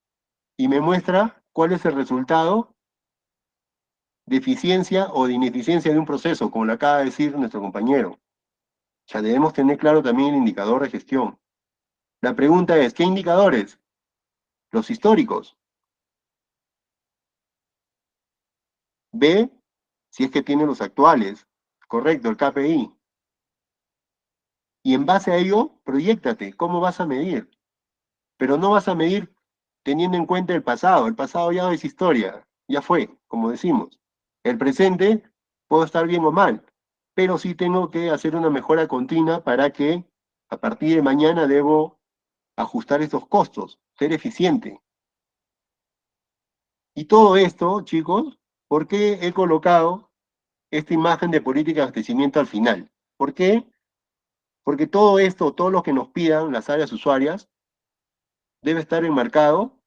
y me muestra cuál es el resultado de eficiencia o de ineficiencia de un proceso, como lo acaba de decir nuestro compañero. O sea, debemos tener claro también el indicador de gestión. La pregunta es, ¿qué indicadores? Los históricos. B, si es que tiene los actuales. Correcto, el KPI. Y en base a ello, proyéctate, ¿cómo vas a medir? Pero no vas a medir teniendo en cuenta el pasado ya es historia, ya fue, como decimos. El presente, puedo estar bien o mal, pero sí tengo que hacer una mejora continua para que a partir de mañana debo ajustar estos costos, ser eficiente. Y todo esto, chicos, ¿por qué he colocado esta imagen de política de abastecimiento al final? ¿Por qué? Porque todo esto, todo lo que nos pidan las áreas usuarias, debe estar enmarcado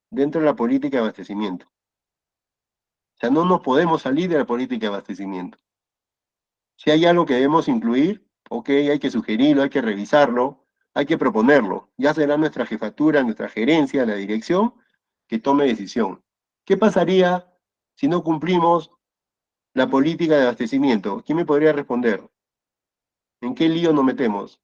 dentro de la política de abastecimiento. O sea, no nos podemos salir de la política de abastecimiento. Si hay algo que debemos incluir, ok, hay que sugerirlo, hay que revisarlo, hay que proponerlo. Ya será nuestra jefatura, nuestra gerencia, la dirección, que tome decisión. ¿Qué pasaría si no cumplimos la política de abastecimiento? ¿Quién me podría responder? ¿En qué lío nos metemos?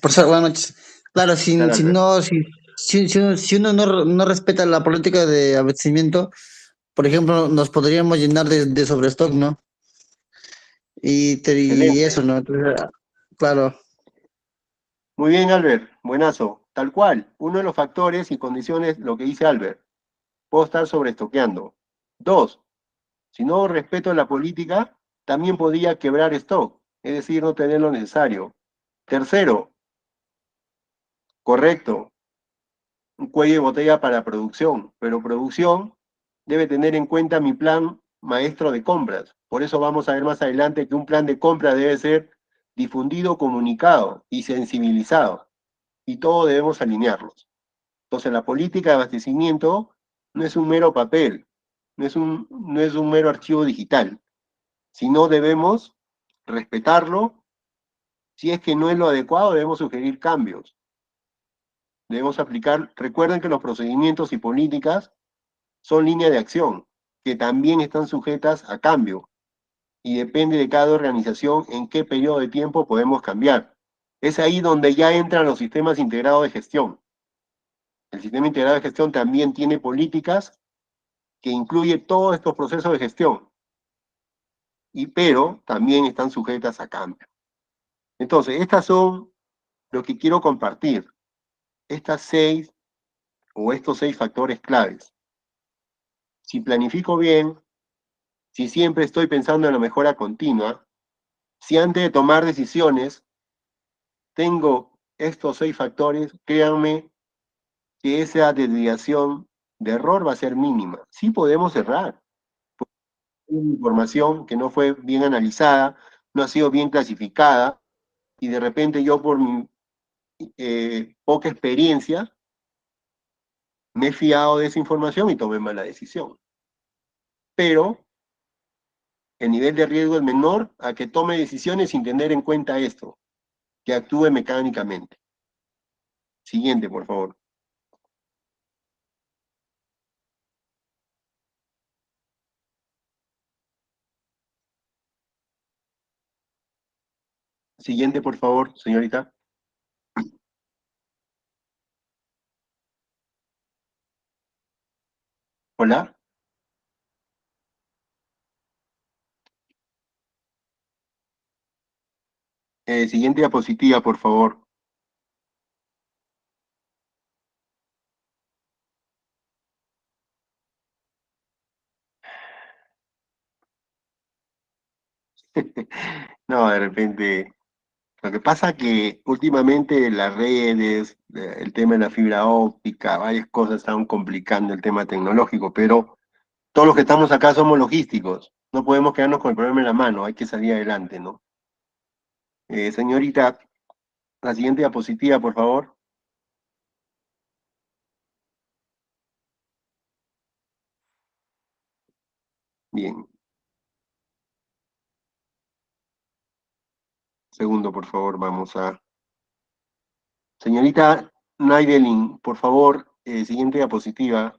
Profesor, buenas noches. Claro, Tal, Albert. si uno no respeta la política de abastecimiento, por ejemplo, nos podríamos llenar de sobrestock, ¿no? Y Excelente. eso, ¿no? Entonces, claro, Muy bien, Albert. Buenazo. Tal cual. Uno de los factores y condiciones, lo que dice Albert. Puedo estar sobreestoqueando. 2, si no respeto la política, también podría quebrar stock, es decir, no tener lo necesario. Tercero, correcto, un cuello de botella para producción, pero producción debe tener en cuenta mi plan maestro de compras. Por eso vamos a ver más adelante que un plan de compra debe ser difundido, comunicado y sensibilizado. Y todo debemos alinearlos. Entonces, la política de abastecimiento no es un mero papel, no es un mero archivo digital, sino debemos respetarlo. Si es que no es lo adecuado, debemos sugerir cambios. Debemos aplicar, recuerden que los procedimientos y políticas son líneas de acción, que también están sujetas a cambio, y depende de cada organización en qué periodo de tiempo podemos cambiar. Es ahí donde ya entran los sistemas integrados de gestión. El sistema integrado de gestión también tiene políticas que incluye todos estos procesos de gestión, pero también están sujetas a cambio. Entonces, estas son lo que quiero compartir, estas 6 o estos 6 factores claves. Si planifico bien, si siempre estoy pensando en la mejora continua, si antes de tomar decisiones tengo estos 6 factores, créanme que esa desviación de error va a ser mínima. Sí podemos errar. Una información que no fue bien analizada, no ha sido bien clasificada, y de repente yo por mi poca experiencia me he fiado de esa información y tomé mala decisión. Pero el nivel de riesgo es menor a que tome decisiones sin tener en cuenta esto, que actúe mecánicamente. Siguiente, por favor. Siguiente, por favor, señorita. Hola. Siguiente diapositiva, por favor. No, de repente. Lo que pasa que últimamente las redes, el tema de la fibra óptica, varias cosas están complicando el tema tecnológico, pero todos los que estamos acá somos logísticos. No podemos quedarnos con el problema en la mano, hay que salir adelante, ¿no? Señorita, la siguiente diapositiva, por favor. Bien. Segundo, por favor, vamos a... Señorita Naidelin, por favor, siguiente diapositiva.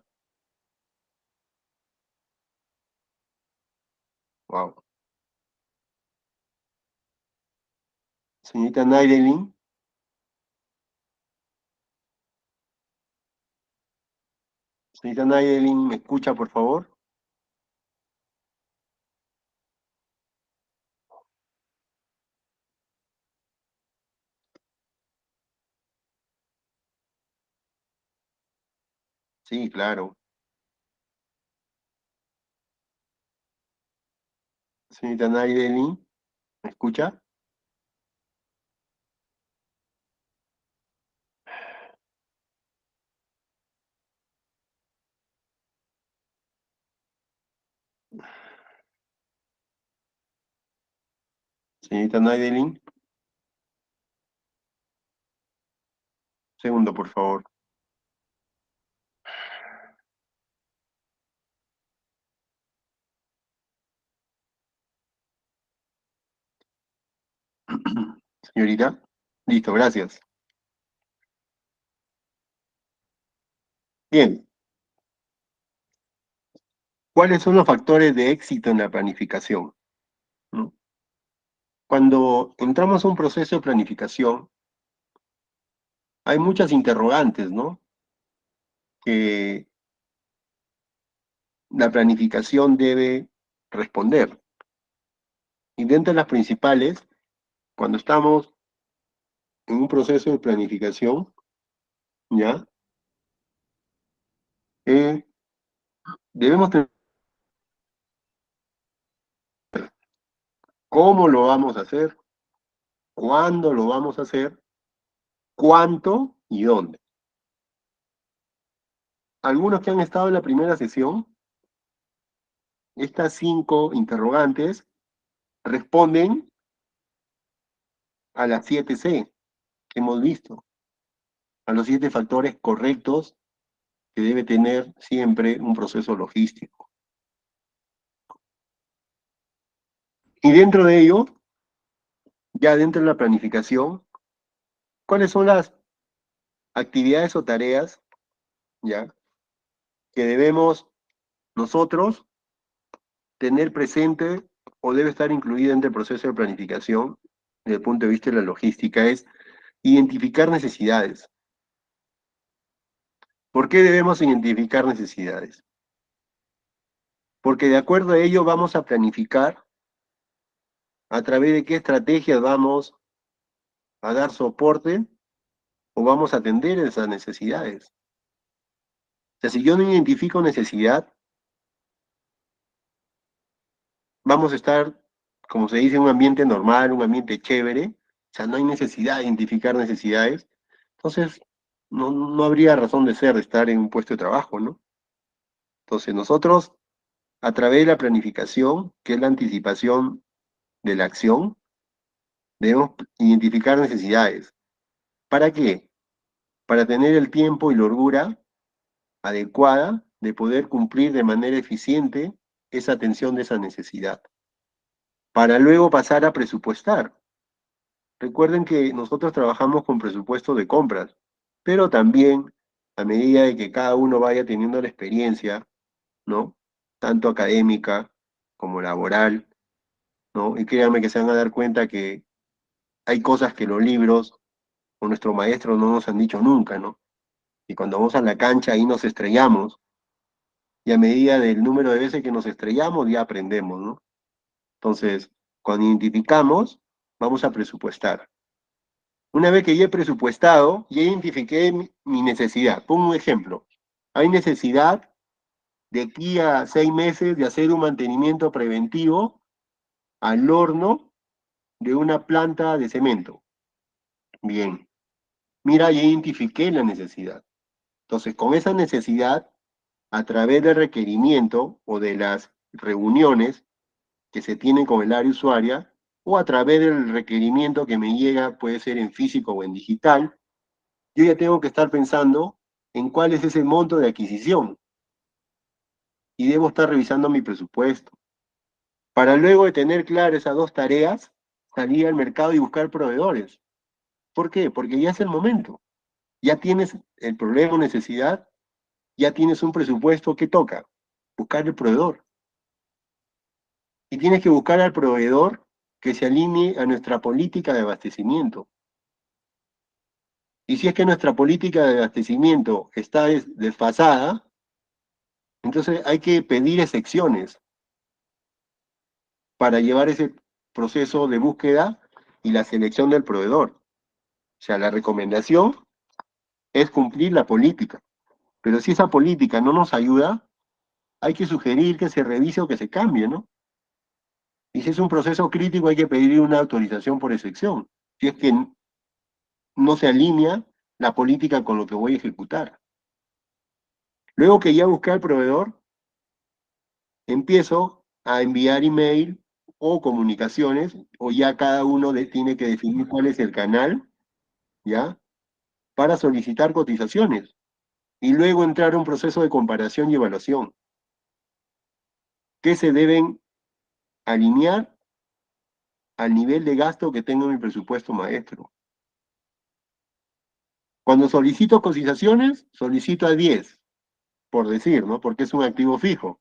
Wow. Señorita Naidelin, señorita Naidelin, ¿me escucha, por favor? Sí, claro. Señorita Naidelin, ¿me escucha? Señorita Naidelin, segundo, por favor. Señorita, listo, gracias. Bien, ¿cuáles son los factores de éxito en la planificación? ¿No? Cuando entramos a un proceso de planificación, hay muchas interrogantes, ¿no? Que la planificación debe responder. Y dentro de las principales, cuando estamos en un proceso de planificación, ¿ya? Debemos tener cómo lo vamos a hacer, cuándo lo vamos a hacer, cuánto y dónde. Algunos que han estado en la primera sesión, estas 5 interrogantes responden a las 7C que hemos visto, a los 7 factores correctos que debe tener siempre un proceso logístico. Y dentro de ello, ya dentro de la planificación, ¿cuáles son las actividades o tareas, ya, que debemos nosotros tener presente o debe estar incluida en el proceso de planificación, desde el punto de vista de la logística? Es identificar necesidades. ¿Por qué debemos identificar necesidades? Porque de acuerdo a ello vamos a planificar a través de qué estrategias vamos a dar soporte o vamos a atender esas necesidades. O sea, si yo no identifico necesidad, vamos a estar, como se dice, en un ambiente normal, un ambiente chévere, o sea, no hay necesidad de identificar necesidades, entonces no habría razón de ser de estar en un puesto de trabajo, ¿no? Entonces nosotros, a través de la planificación, que es la anticipación de la acción, debemos identificar necesidades. ¿Para qué? Para tener el tiempo y la holgura adecuada de poder cumplir de manera eficiente esa atención de esa necesidad, para luego pasar a presupuestar. Recuerden que nosotros trabajamos con presupuesto de compras, pero también a medida de que cada uno vaya teniendo la experiencia, ¿no? Tanto académica como laboral, ¿no? Y créanme que se van a dar cuenta que hay cosas que los libros o nuestros maestros no nos han dicho nunca, ¿no? Y cuando vamos a la cancha ahí nos estrellamos, y a medida del número de veces que nos estrellamos ya aprendemos, ¿no? Entonces, cuando identificamos, vamos a presupuestar. Una vez que ya he presupuestado, ya identifiqué mi necesidad. Pongo un ejemplo. Hay necesidad de aquí a 6 meses de hacer un mantenimiento preventivo al horno de una planta de cemento. Bien. Mira, ya identifiqué la necesidad. Entonces, con esa necesidad, a través del requerimiento o de las reuniones que se tienen con el área usuaria, o a través del requerimiento que me llega, puede ser en físico o en digital, yo ya tengo que estar pensando en cuál es ese monto de adquisición y debo estar revisando mi presupuesto. Para luego de tener claras esas dos tareas, salir al mercado y buscar proveedores. ¿Por qué? Porque ya es el momento. Ya tienes el problema o necesidad, ya tienes un presupuesto que toca. Buscar el proveedor. Y tienes que buscar al proveedor que se alinee a nuestra política de abastecimiento. Y si es que nuestra política de abastecimiento está desfasada, entonces hay que pedir excepciones para llevar ese proceso de búsqueda y la selección del proveedor. O sea, la recomendación es cumplir la política. Pero si esa política no nos ayuda, hay que sugerir que se revise o que se cambie, ¿no? Y si es un proceso crítico, hay que pedir una autorización por excepción. Si es que no se alinea la política con lo que voy a ejecutar. Luego que ya busqué al proveedor, empiezo a enviar email o comunicaciones, o ya cada uno tiene que definir cuál es el canal, ¿ya? Para solicitar cotizaciones y luego entrar a un proceso de comparación y evaluación, que se deben alinear al nivel de gasto que tengo en mi presupuesto maestro. Cuando solicito cotizaciones, solicito a 10, por decir, ¿no? Porque es un activo fijo.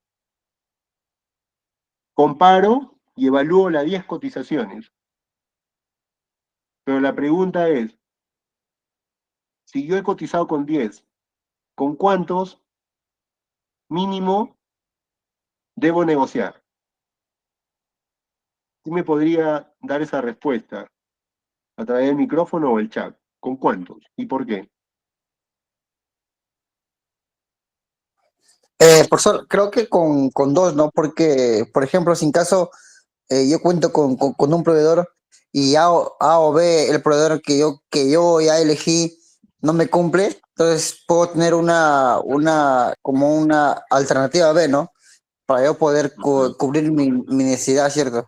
Comparo y evalúo las 10 cotizaciones. Pero la pregunta es, si yo he cotizado con 10, ¿con cuántos mínimo debo negociar? ¿Quién me podría dar esa respuesta? ¿A través del micrófono o el chat? ¿Con cuántos? ¿Y por qué? Profesor, creo que con dos, ¿no? Porque, por ejemplo, si en caso yo cuento con un proveedor y A o B, el proveedor que yo ya elegí, no me cumple, entonces puedo tener como una alternativa B, ¿no? Para yo poder cubrir mi necesidad, ¿cierto?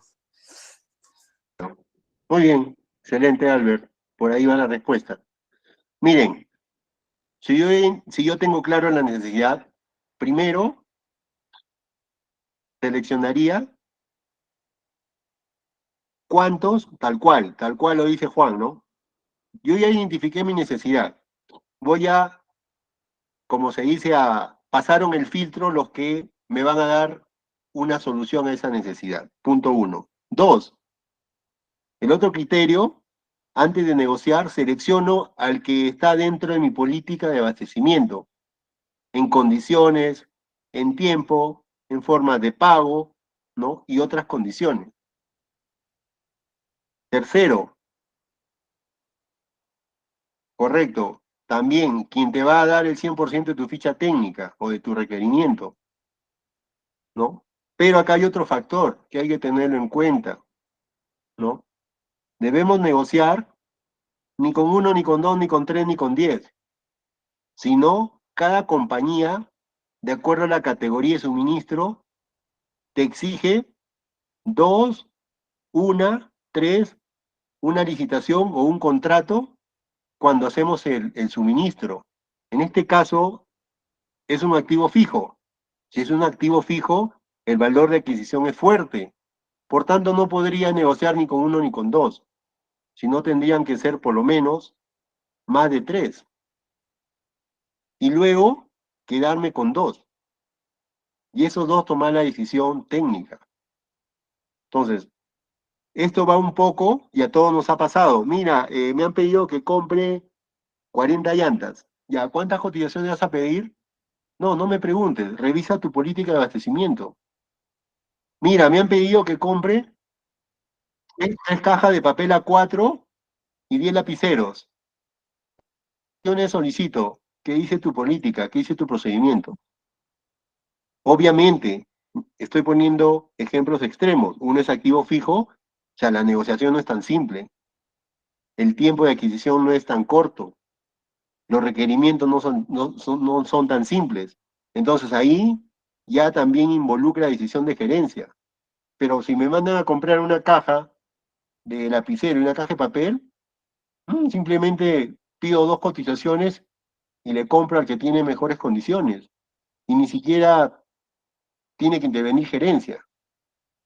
Muy bien, excelente Albert, por ahí va la respuesta. Miren, si yo tengo claro la necesidad, primero seleccionaría cuántos, tal cual lo dice Juan, ¿no? Yo ya identifiqué mi necesidad. Voy a, como se dice, pasaron el filtro los que me van a dar una solución a esa necesidad. Punto uno. Dos, el otro criterio, antes de negociar, selecciono al que está dentro de mi política de abastecimiento, en condiciones, en tiempo, en forma de pago, ¿no? Y otras condiciones. Tercero, correcto, también quien te va a dar el 100% de tu ficha técnica o de tu requerimiento, ¿no? Pero acá hay otro factor que hay que tenerlo en cuenta, ¿no? Debemos negociar ni con uno, ni con dos, ni con tres, ni con 10, sino cada compañía, de acuerdo a la categoría de suministro, te exige dos, una, tres, una licitación o un contrato cuando hacemos el suministro. En este caso, es un activo fijo. Si es un activo fijo, el valor de adquisición es fuerte. Por tanto, no podría negociar ni con uno ni con dos, sino tendrían que ser por lo menos más de tres. Y luego quedarme con dos. Y esos dos tomar la decisión técnica. Entonces, esto va un poco, y a todos nos ha pasado. Mira, me han pedido que compre 40 llantas. ¿Ya cuántas cotizaciones vas a pedir? No, no me preguntes. Revisa tu política de abastecimiento. Mira, me han pedido que compre 3 cajas de papel A4 y 10 lapiceros. Yo les solicito, ¿qué dice tu política? ¿Qué dice tu procedimiento? Obviamente, estoy poniendo ejemplos extremos. Uno es activo fijo, o sea, la negociación no es tan simple. El tiempo de adquisición no es tan corto. Los requerimientos no son tan simples. Entonces ahí ya también involucra decisión de gerencia. Pero si me mandan a comprar una caja de lapicero y una caja de papel, simplemente pido 2 cotizaciones y le compro al que tiene mejores condiciones. Y ni siquiera tiene que intervenir gerencia.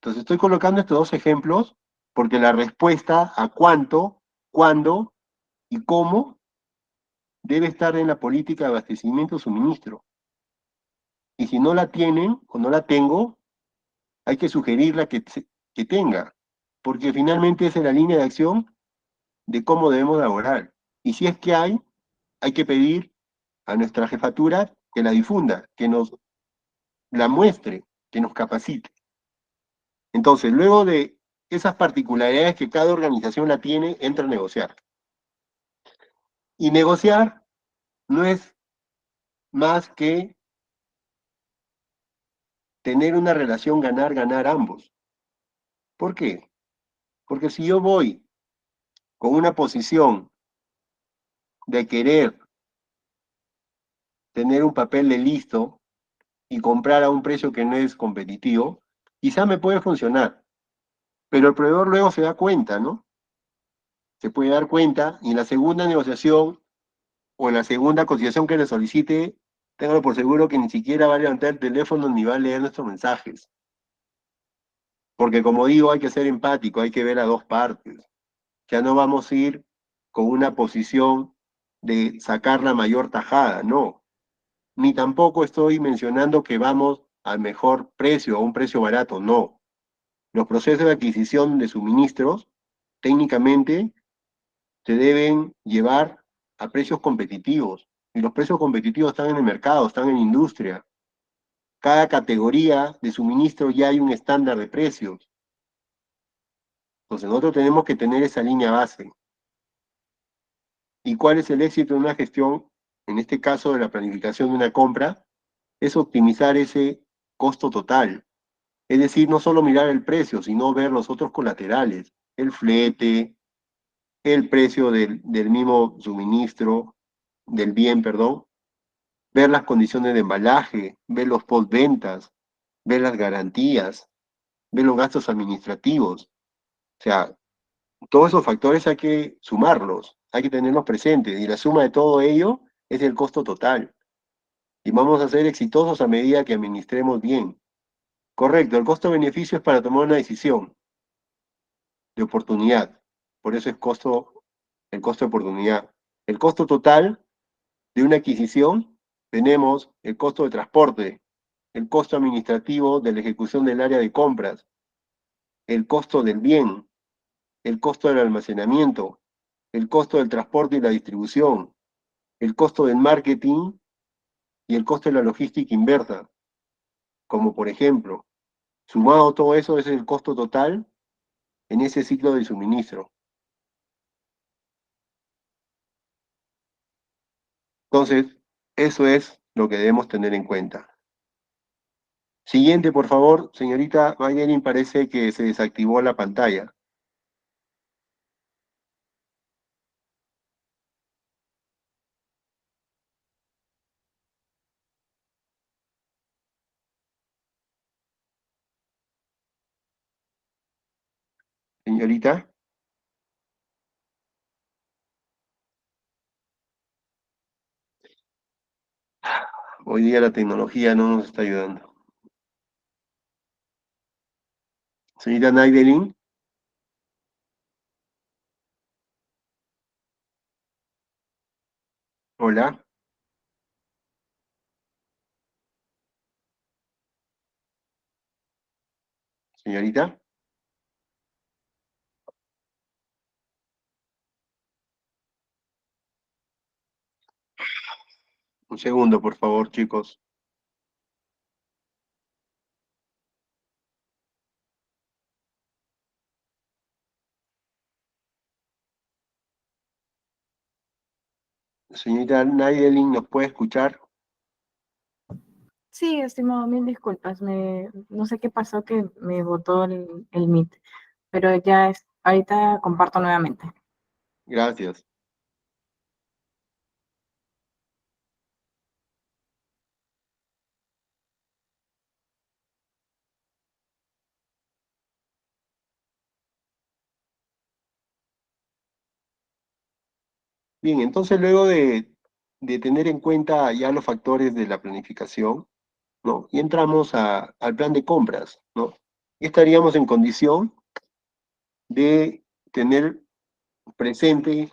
Entonces estoy colocando estos dos ejemplos porque la respuesta a cuánto, cuándo y cómo debe estar en la política de abastecimiento-suministro. Y si no la tienen o no la tengo, hay que sugerirla que tenga, porque finalmente esa es la línea de acción de cómo debemos elaborar. Y si es que hay que pedir a nuestra jefatura que la difunda, que nos la muestre, que nos capacite. Entonces, luego de esas particularidades que cada organización la tiene, entra a negociar. Y negociar no es más que tener una relación ganar-ganar ambos. ¿Por qué? Porque si yo voy con una posición de querer tener un papel de listo y comprar a un precio que no es competitivo, quizá me puede funcionar, pero el proveedor luego se da cuenta, ¿no? Se puede dar cuenta y en la segunda negociación o en la segunda cotización que le solicite, téngalo por seguro que ni siquiera va a levantar el teléfono ni va a leer nuestros mensajes. Porque como digo, hay que ser empático, hay que ver a dos partes. Ya no vamos a ir con una posición de sacar la mayor tajada, no. Ni tampoco estoy mencionando que vamos al mejor precio, a un precio barato, no. Los procesos de adquisición de suministros, técnicamente, se deben llevar a precios competitivos. Y los precios competitivos están en el mercado, están en la industria. Cada categoría de suministro ya hay un estándar de precios. Entonces nosotros tenemos que tener esa línea base. ¿Y cuál es el éxito de una gestión? En este caso de la planificación de una compra, es optimizar ese costo total. Es decir, no solo mirar el precio, sino ver los otros colaterales, el flete, el precio del mismo suministro, del bien, perdón, ver las condiciones de embalaje, ver los postventas, ver las garantías, ver los gastos administrativos. O sea, todos esos factores hay que sumarlos, hay que tenerlos presentes, y la suma de todo ello es el costo total. Y vamos a ser exitosos a medida que administremos bien. Correcto, el costo-beneficio es para tomar una decisión de oportunidad. Por eso es el costo de oportunidad. El costo total de una adquisición, tenemos el costo de transporte, el costo administrativo de la ejecución del área de compras, el costo del bien, el costo del almacenamiento, el costo del transporte y la distribución, el costo del marketing y el costo de la logística inversa, como por ejemplo, sumado todo eso es el costo total en ese ciclo de suministro. Entonces, eso es lo que debemos tener en cuenta. Siguiente, por favor, señorita Mayelin, parece que se desactivó la pantalla. Señorita, hoy día la tecnología no nos está ayudando. Señorita Naidelin, hola, señorita. Un segundo, por favor, chicos. Señorita Naidelin, ¿nos puede escuchar? Sí, estimado, mil disculpas. No sé qué pasó que me botó el Meet, pero ahorita comparto nuevamente. Gracias. Bien, entonces luego de tener en cuenta ya los factores de la planificación, ¿no? Y entramos al plan de compras, ¿no? Estaríamos en condición de tener presente,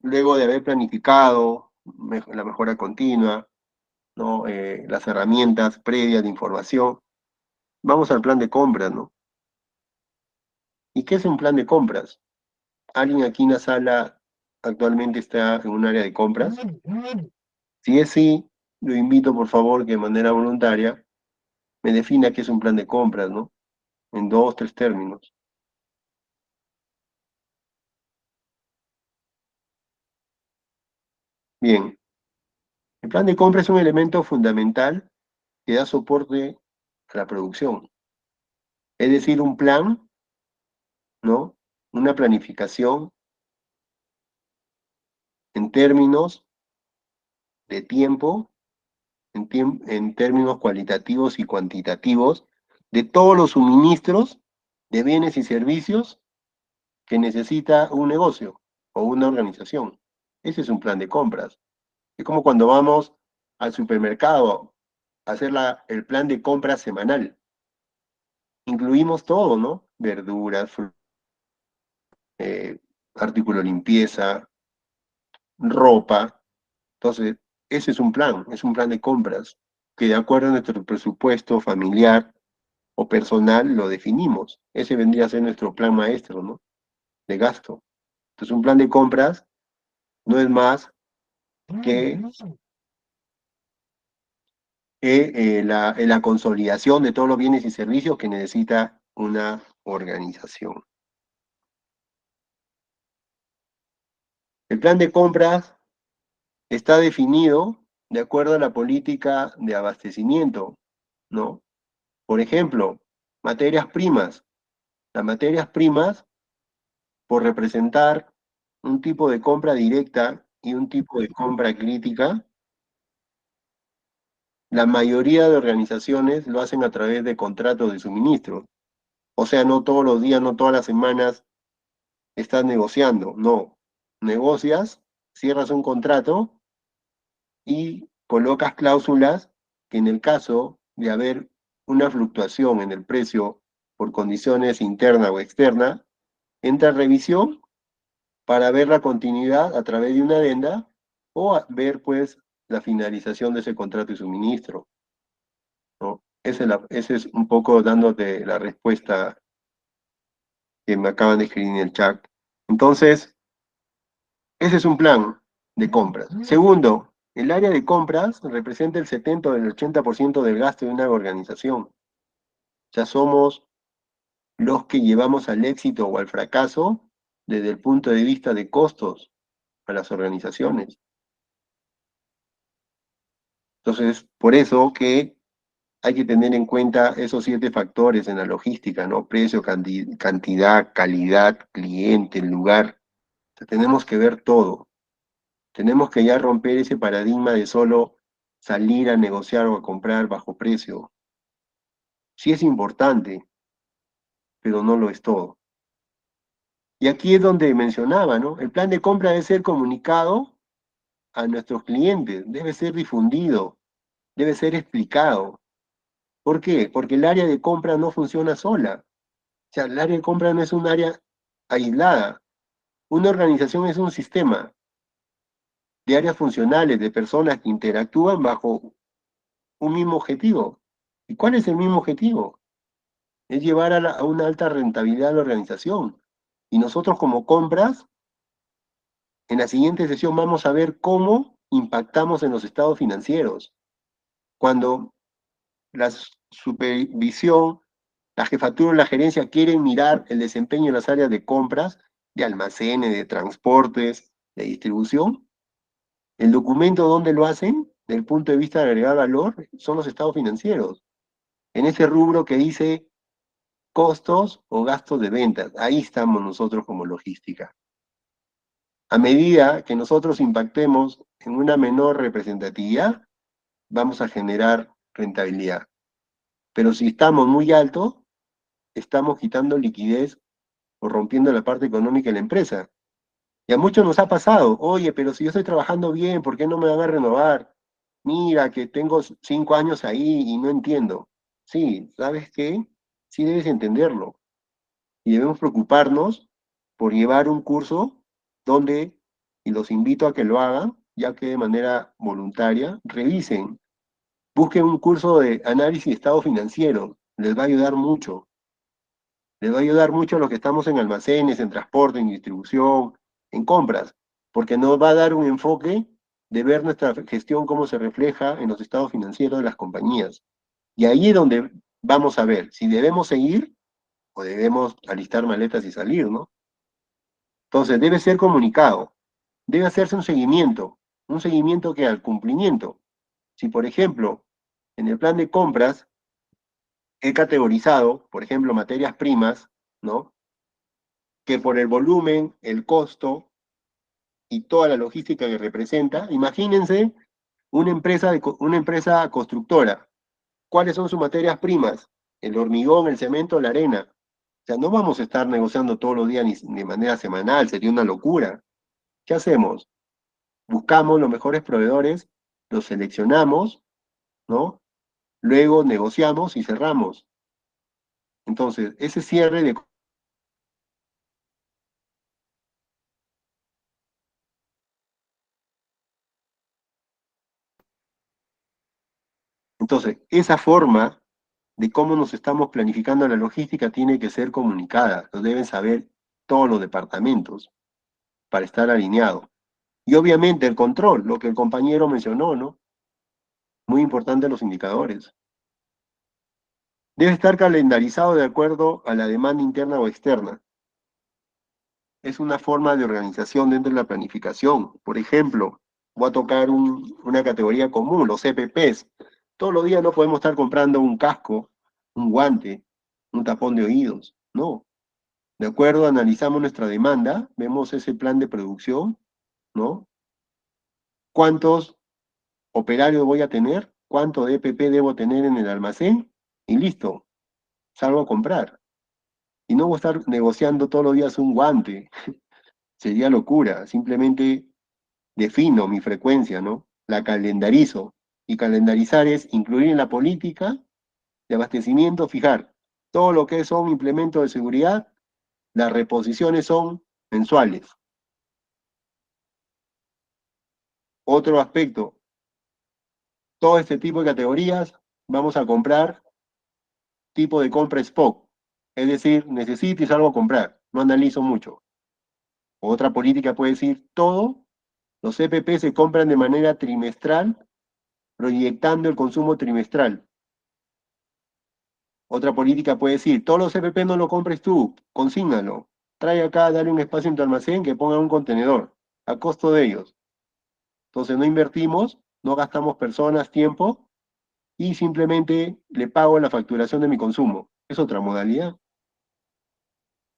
luego de haber planificado la mejora continua, ¿no? Las herramientas previas de información, vamos al plan de compras, ¿no? ¿Y qué es un plan de compras? ¿Alguien aquí en la sala actualmente está en un área de compras? Si es sí, lo invito por favor que de manera voluntaria me defina qué es un plan de compras, ¿no? En dos, tres términos. Bien, el plan de compra es un elemento fundamental que da soporte a la producción. Es decir, un plan, ¿no? Una planificación en términos de tiempo, en términos cualitativos y cuantitativos, de todos los suministros de bienes y servicios que necesita un negocio o una organización. Ese es un plan de compras. Es como cuando vamos al supermercado a hacer el plan de compra semanal. Incluimos todo, ¿no? Verduras, eh, artículo de limpieza, ropa. Entonces, ese es un plan de compras, que de acuerdo a nuestro presupuesto familiar o personal lo definimos. Ese vendría a ser nuestro plan maestro, ¿no? De gasto. Entonces, un plan de compras no es más que la consolidación de todos los bienes y servicios que necesita una organización. El plan de compras está definido de acuerdo a la política de abastecimiento, ¿no? Por ejemplo, materias primas. Las materias primas, por representar un tipo de compra directa y un tipo de compra crítica, la mayoría de organizaciones lo hacen a través de contratos de suministro. O sea, no todos los días, no todas las semanas estás negociando, no. Negocias, cierras un contrato y colocas cláusulas que en el caso de haber una fluctuación en el precio por condiciones interna o externa, entra en revisión para ver la continuidad a través de una adenda o ver pues la finalización de ese contrato y suministro, ¿no? Ese es un poco dándote la respuesta que me acaban de escribir en el chat. Entonces, ese es un plan de compras. Segundo, el área de compras representa el 70 o el 80% del gasto de una organización. Ya somos los que llevamos al éxito o al fracaso desde el punto de vista de costos a las organizaciones. Entonces, por eso que hay que tener en cuenta esos 7 factores en la logística, ¿no? Precio, cantidad, calidad, cliente, lugar. O sea, tenemos que ver todo. Tenemos que ya romper ese paradigma de solo salir a negociar o a comprar bajo precio. Sí es importante, pero no lo es todo. Y aquí es donde mencionaba, ¿no? El plan de compra debe ser comunicado a nuestros clientes, debe ser difundido, debe ser explicado. ¿Por qué? Porque el área de compra no funciona sola. O sea, el área de compra no es un área aislada. Una organización es un sistema de áreas funcionales, de personas que interactúan bajo un mismo objetivo. ¿Y cuál es el mismo objetivo? Es llevar a una alta rentabilidad a la organización. Y nosotros como compras, en la siguiente sesión vamos a ver cómo impactamos en los estados financieros. Cuando la supervisión, la jefatura o la gerencia quieren mirar el desempeño en las áreas de compras, de almacenes, de transportes, de distribución, el documento donde lo hacen, desde el punto de vista de agregar valor, son los estados financieros. En ese rubro que dice costos o gastos de ventas, ahí estamos nosotros como logística. A medida que nosotros impactemos en una menor representatividad, vamos a generar rentabilidad. Pero si estamos muy altos, estamos quitando liquidez o rompiendo la parte económica de la empresa. Y a muchos nos ha pasado, oye, pero si yo estoy trabajando bien, ¿por qué no me van a renovar? Mira, que tengo 5 años ahí y no entiendo. Sí, ¿sabes qué? Sí debes entenderlo. Y debemos preocuparnos por llevar un curso donde, y los invito a que lo hagan, ya que de manera voluntaria, revisen, busquen un curso de análisis de estado financiero, les va a ayudar mucho. Les va a ayudar mucho a los que estamos en almacenes, en transporte, en distribución, en compras, porque nos va a dar un enfoque de ver nuestra gestión, cómo se refleja en los estados financieros de las compañías. Y ahí es donde vamos a ver si debemos seguir o debemos alistar maletas y salir, ¿no? Entonces, debe ser comunicado, debe hacerse un seguimiento que al cumplimiento. Si, por ejemplo, en el plan de compras he categorizado, por ejemplo, materias primas, ¿no? Que por el volumen, el costo y toda la logística que representa, imagínense una empresa constructora. ¿Cuáles son sus materias primas? El hormigón, el cemento, la arena. O sea, no vamos a estar negociando todos los días ni de manera semanal, sería una locura. ¿Qué hacemos? Buscamos los mejores proveedores, los seleccionamos, ¿no? Luego negociamos y cerramos. Entonces, ese cierre de... Entonces, esa forma de cómo nos estamos planificando la logística tiene que ser comunicada, lo deben saber todos los departamentos para estar alineados. Y obviamente el control, lo que el compañero mencionó, ¿no? Muy importante los indicadores. Debe estar calendarizado de acuerdo a la demanda interna o externa. Es una forma de organización dentro de la planificación. Por ejemplo, voy a tocar una categoría común, los EPPs. Todos los días no podemos estar comprando un casco, un guante, un tapón de oídos. No. De acuerdo, analizamos nuestra demanda, vemos ese plan de producción, ¿no? ¿Cuántos operarios voy a tener? ¿Cuánto de EPP debo tener en el almacén? Y listo, salgo a comprar. Y no voy a estar negociando todos los días un guante. Sería locura. Simplemente defino mi frecuencia, ¿no? La calendarizo. Y calendarizar es incluir en la política de abastecimiento, fijar todo lo que son implementos de seguridad, las reposiciones son mensuales. Otro aspecto, todo este tipo de categorías vamos a comprar tipo de compra spot. Es decir, necesito y salgo a comprar, no analizo mucho. Otra política puede decir, todo, los CPP se compran de manera trimestral, proyectando el consumo trimestral. Otra política puede decir, todos los CPP no lo compres tú, consígnalo. Trae acá, dale un espacio en tu almacén que ponga un contenedor, a costo de ellos. Entonces no invertimos, no gastamos personas, tiempo, y simplemente le pago la facturación de mi consumo. Es otra modalidad.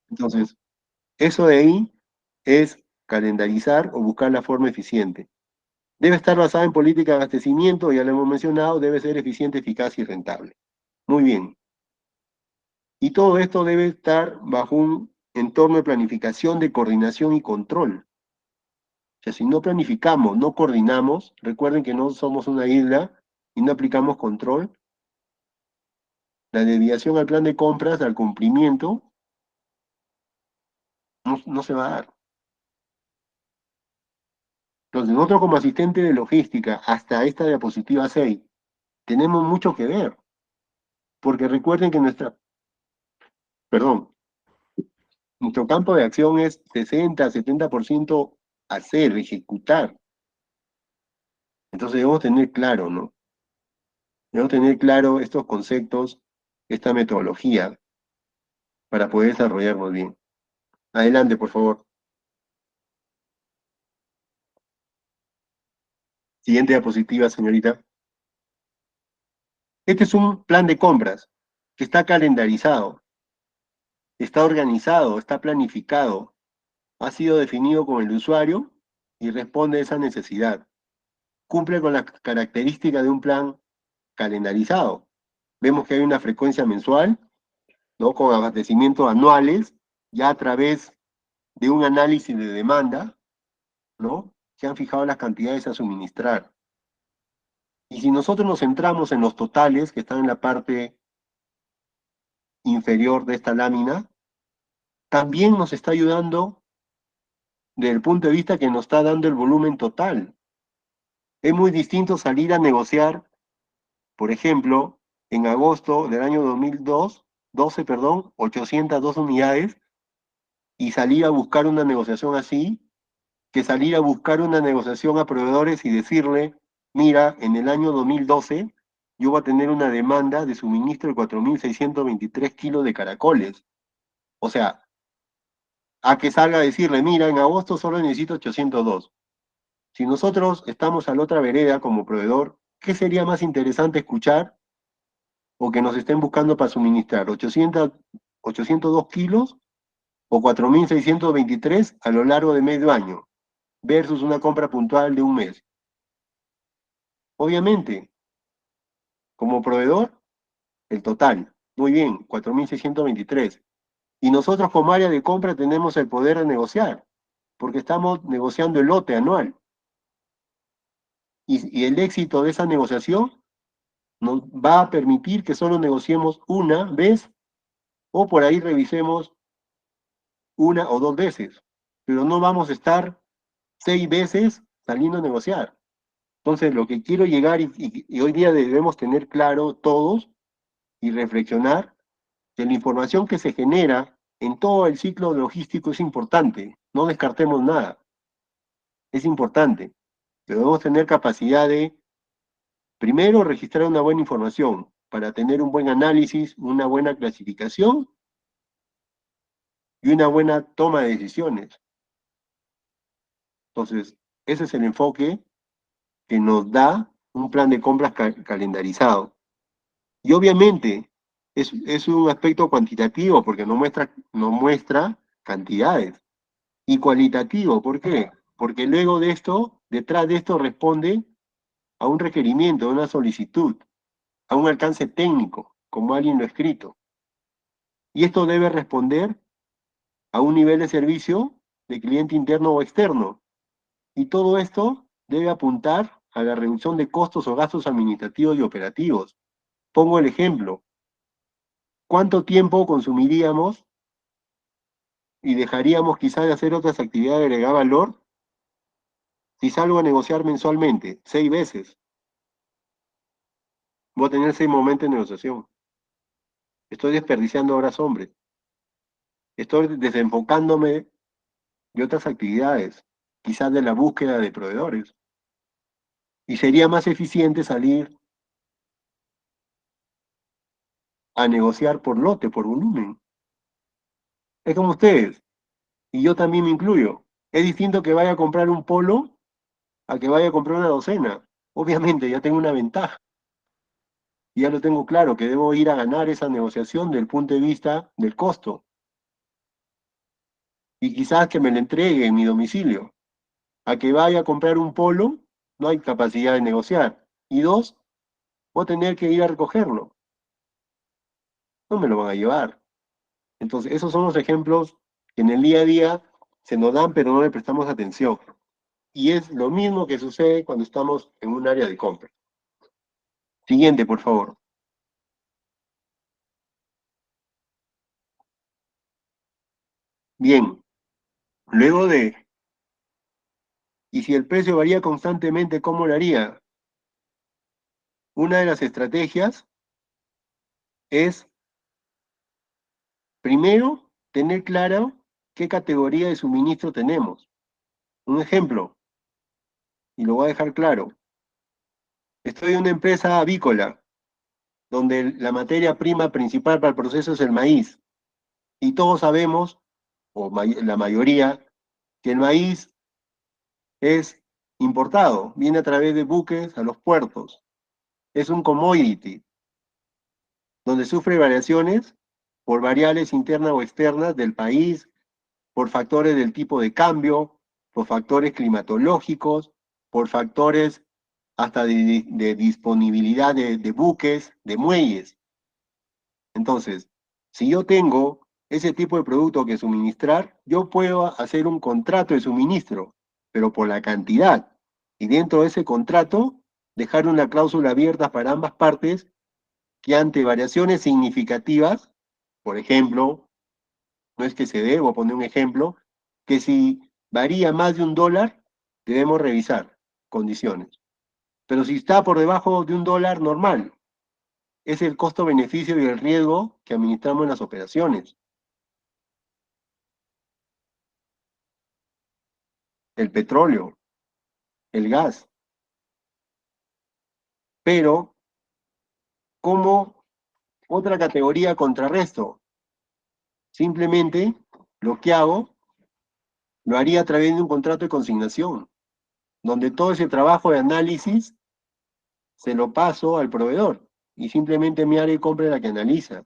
Entonces, eso de ahí es calendarizar o buscar la forma eficiente. Debe estar basada en política de abastecimiento, ya lo hemos mencionado, debe ser eficiente, eficaz y rentable. Muy bien. Y todo esto debe estar bajo un entorno de planificación, de coordinación y control. O sea, si no planificamos, no coordinamos, recuerden que no somos una isla y no aplicamos control, la desviación al plan de compras, al cumplimiento, no se va a dar. Entonces, nosotros como asistente de logística, hasta esta diapositiva 6, tenemos mucho que ver, porque recuerden que nuestro campo de acción es 60, 70% hacer, ejecutar. Entonces debemos tener claro, ¿no? Debemos tener claro estos conceptos, esta metodología, para poder desarrollarnos bien. Adelante, por favor. Siguiente diapositiva, señorita. Este es un plan de compras que está calendarizado, está organizado, está planificado, ha sido definido con el usuario y responde a esa necesidad. Cumple con las características de un plan calendarizado. Vemos que hay una frecuencia mensual, ¿no? Con abastecimientos anuales, ya a través de un análisis de demanda, ¿no? Se han fijado las cantidades a suministrar. Y si nosotros nos centramos en los totales que están en la parte inferior de esta lámina, también nos está ayudando desde el punto de vista que nos está dando el volumen total. Es muy distinto salir a negociar, por ejemplo, en agosto del año 2012, 802 unidades, y salir a buscar una negociación así, que salir a buscar una negociación a proveedores y decirle, mira, en el año 2012 yo voy a tener una demanda de suministro de 4.623 kilos de caracoles. O sea, a que salga a decirle, mira, en agosto solo necesito 802. Si nosotros estamos a la otra vereda como proveedor, ¿qué sería más interesante escuchar o que nos estén buscando para suministrar? ¿802 kilos o 4.623 a lo largo de medio año versus una compra puntual de un mes? Obviamente, como proveedor, el total. Muy bien, 4.623. Y nosotros como área de compra tenemos el poder de negociar, porque estamos negociando el lote anual. Y el éxito de esa negociación nos va a permitir que solo negociemos una vez o por ahí revisemos una o dos veces, pero no vamos a estar 6 veces saliendo a negociar. Entonces, lo que quiero llegar y hoy día debemos tener claro todos y reflexionar que la información que se genera en todo el ciclo logístico es importante. No descartemos nada. Es importante. Pero debemos tener capacidad de, primero, registrar una buena información para tener un buen análisis, una buena clasificación y una buena toma de decisiones. Entonces, ese es el enfoque que nos da un plan de compras calendarizado. Y obviamente es un aspecto cuantitativo porque no muestra cantidades. Y cualitativo, ¿por qué? Porque luego de esto, detrás de esto responde a un requerimiento, a una solicitud, a un alcance técnico, como alguien lo ha escrito. Y esto debe responder a un nivel de servicio de cliente interno o externo. Y todo esto debe apuntar a la reducción de costos o gastos administrativos y operativos. Pongo el ejemplo. ¿Cuánto tiempo consumiríamos y dejaríamos quizás de hacer otras actividades de agregar valor si salgo a negociar mensualmente? 6 veces. Voy a tener 6 momentos de negociación. Estoy desperdiciando horas hombres. Estoy desenfocándome de otras actividades, quizás de la búsqueda de proveedores. Y sería más eficiente salir a negociar por lote, por volumen. Es como ustedes, y yo también me incluyo. Es distinto que vaya a comprar un polo a que vaya a comprar una docena. obviamente ya tengo una ventaja. Y ya lo tengo claro, que debo ir a ganar esa negociación del punto de vista del costo. Y quizás que me lo entregue en mi domicilio. A que vaya a comprar un polo, no hay capacidad de negociar. Y dos, voy a tener que ir a recogerlo. No me lo van a llevar. Entonces, esos son los ejemplos que en el día a día se nos dan, pero no le prestamos atención. Y es lo mismo que sucede cuando estamos en un área de compra. Siguiente, por favor. Bien, luego de, ¿y si el precio varía constantemente, cómo lo haría? Una de las estrategias es, primero, tener claro qué categoría de suministro tenemos. Un ejemplo, y lo voy a dejar claro. Estoy en una empresa avícola, donde la materia prima principal para el proceso es el maíz. Y todos sabemos, o la mayoría, que el maíz es importado, viene a través de buques a los puertos. Es un commodity, donde sufre variaciones por variables internas o externas del país, por factores del tipo de cambio, por factores climatológicos, por factores hasta de disponibilidad de buques, de muelles. Entonces, si yo tengo ese tipo de producto que suministrar, yo puedo hacer un contrato de suministro, pero por la cantidad. Y dentro de ese contrato, dejar una cláusula abierta para ambas partes que ante variaciones significativas, por ejemplo, no es que se dé, voy a poner un ejemplo, que si varía más de $1, debemos revisar condiciones. Pero si está por debajo de $1 normal, es el costo-beneficio y el riesgo que administramos en las operaciones. El petróleo, el gas. Pero, como otra categoría contrarresto, simplemente lo que hago, lo haría a través de un contrato de consignación, donde todo ese trabajo de análisis se lo paso al proveedor y simplemente mi área de compra es la que analiza.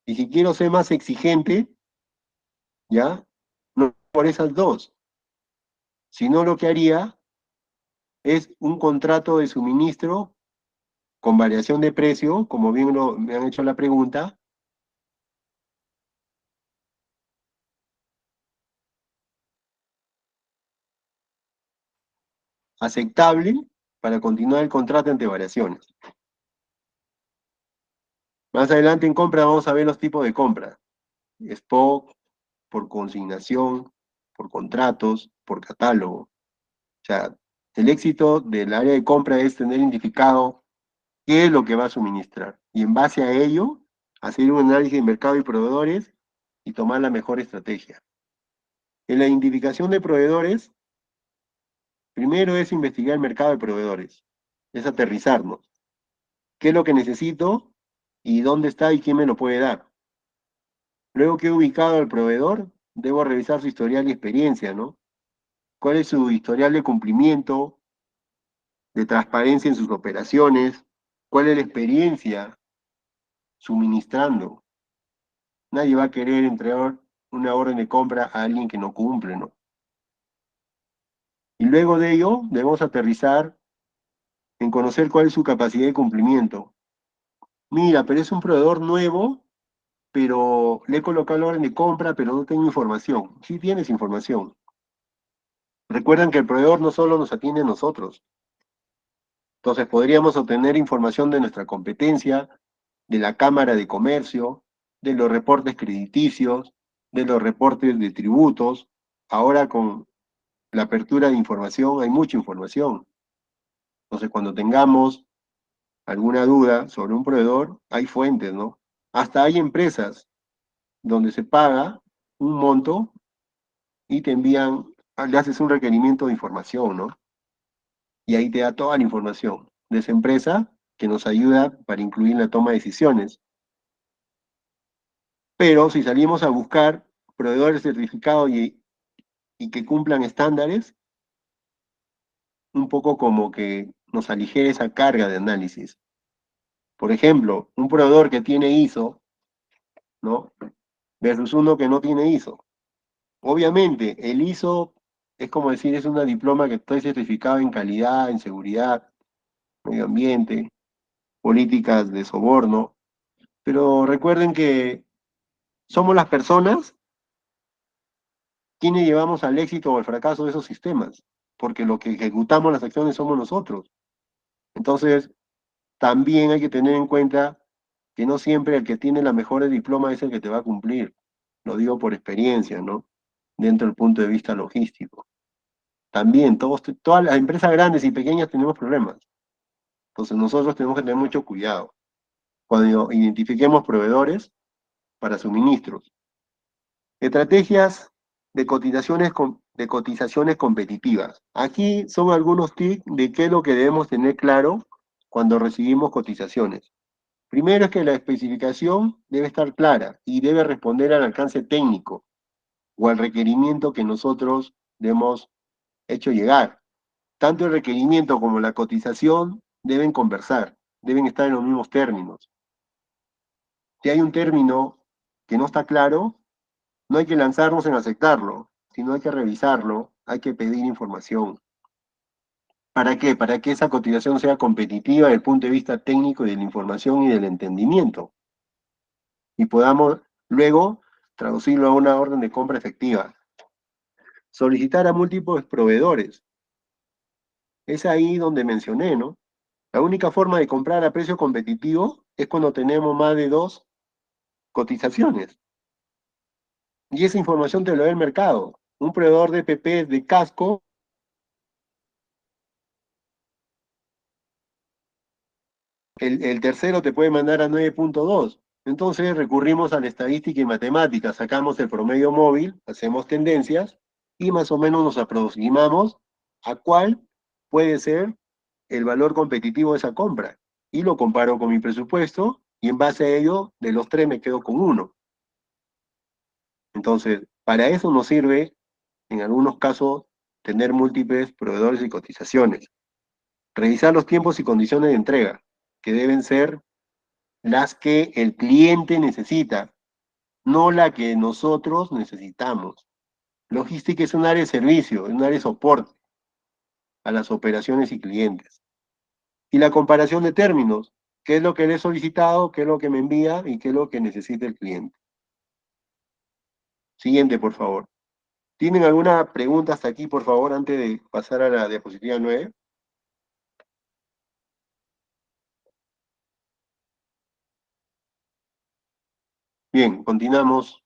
Y si quiero ser más exigente, ¿ya? No por esas dos, sino lo que haría es un contrato de suministro con variación de precio, como bien me han hecho la pregunta, aceptable para continuar el contrato ante variaciones. Más adelante en compra vamos a ver los tipos de compra. Spot, por consignación, por contratos, por catálogo. O sea, el éxito del área de compra es tener identificado qué es lo que va a suministrar. Y en base a ello, hacer un análisis de mercado y proveedores y tomar la mejor estrategia. En la identificación de proveedores, primero es investigar el mercado de proveedores. Es aterrizarnos. ¿Qué es lo que necesito? ¿Y dónde está y quién me lo puede dar? Luego que he ubicado al proveedor, debo revisar su historial y experiencia, ¿no? ¿Cuál es su historial de cumplimiento, de transparencia en sus operaciones? ¿Cuál es la experiencia suministrando? Nadie va a querer entregar una orden de compra a alguien que no cumple, ¿no? Y luego de ello, debemos aterrizar en conocer cuál es su capacidad de cumplimiento. Mira, pero es un proveedor nuevo, pero le he colocado la orden de compra, pero no tengo información. Sí tienes información. Recuerdan que el proveedor no solo nos atiende a nosotros. Entonces podríamos obtener información de nuestra competencia, de la Cámara de Comercio, de los reportes crediticios, de los reportes de tributos. Ahora con la apertura de información hay mucha información. Entonces cuando tengamos alguna duda sobre un proveedor, hay fuentes, ¿no? Hasta hay empresas donde se paga un monto y te envían, le haces un requerimiento de información, ¿no? Y ahí te da toda la información de esa empresa que nos ayuda para incluir en la toma de decisiones. Pero si salimos a buscar proveedores certificados y que cumplan estándares, un poco como que nos aligere esa carga de análisis. Por ejemplo, un proveedor que tiene ISO, ¿no? Versus uno que no tiene ISO. Obviamente, el ISO es como decir, es una diploma que está certificado en calidad, en seguridad, medio ambiente, políticas de soborno, pero recuerden que somos las personas quienes llevamos al éxito o al fracaso de esos sistemas, porque lo que ejecutamos las acciones somos nosotros. Entonces, también hay que tener en cuenta que no siempre el que tiene la mejor diploma es el que te va a cumplir. Lo digo por experiencia, ¿no? Dentro del punto de vista logístico. También, todas las empresas grandes y pequeñas tenemos problemas. Entonces, nosotros tenemos que tener mucho cuidado cuando identifiquemos proveedores para suministros. Estrategias de cotizaciones competitivas. Aquí son algunos tips de qué es lo que debemos tener claro cuando recibimos cotizaciones. Primero es que la especificación debe estar clara y debe responder al alcance técnico o al requerimiento que nosotros hemos hecho llegar. Tanto el requerimiento como la cotización deben conversar, deben estar en los mismos términos. Si hay un término que no está claro, no hay que lanzarnos en aceptarlo, sino hay que revisarlo, hay que pedir información. ¿Para qué? Para que esa cotización sea competitiva desde el punto de vista técnico y de la información y del entendimiento. Y podamos luego traducirlo a una orden de compra efectiva. Solicitar a múltiples proveedores. Es ahí donde mencioné, ¿no? La única forma de comprar a precio competitivo es cuando tenemos más de 2 cotizaciones. Y esa información te lo da el mercado. Un proveedor de EPP de casco, el tercero te puede mandar a 9.2. Entonces recurrimos a la estadística y matemática, sacamos el promedio móvil, hacemos tendencias y más o menos nos aproximamos a cuál puede ser el valor competitivo de esa compra. Y lo comparo con mi presupuesto y en base a ello, de los 3 me quedo con uno. Entonces, para eso nos sirve, en algunos casos, tener múltiples proveedores y cotizaciones. Revisar los tiempos y condiciones de entrega, que deben ser las que el cliente necesita, no la que nosotros necesitamos. Logística es un área de servicio, un área de soporte a las operaciones y clientes. Y la comparación de términos, qué es lo que le he solicitado, qué es lo que me envía y qué es lo que necesita el cliente. Siguiente, por favor. ¿Tienen alguna pregunta hasta aquí, por favor, antes de pasar a la diapositiva 9? Bien, continuamos.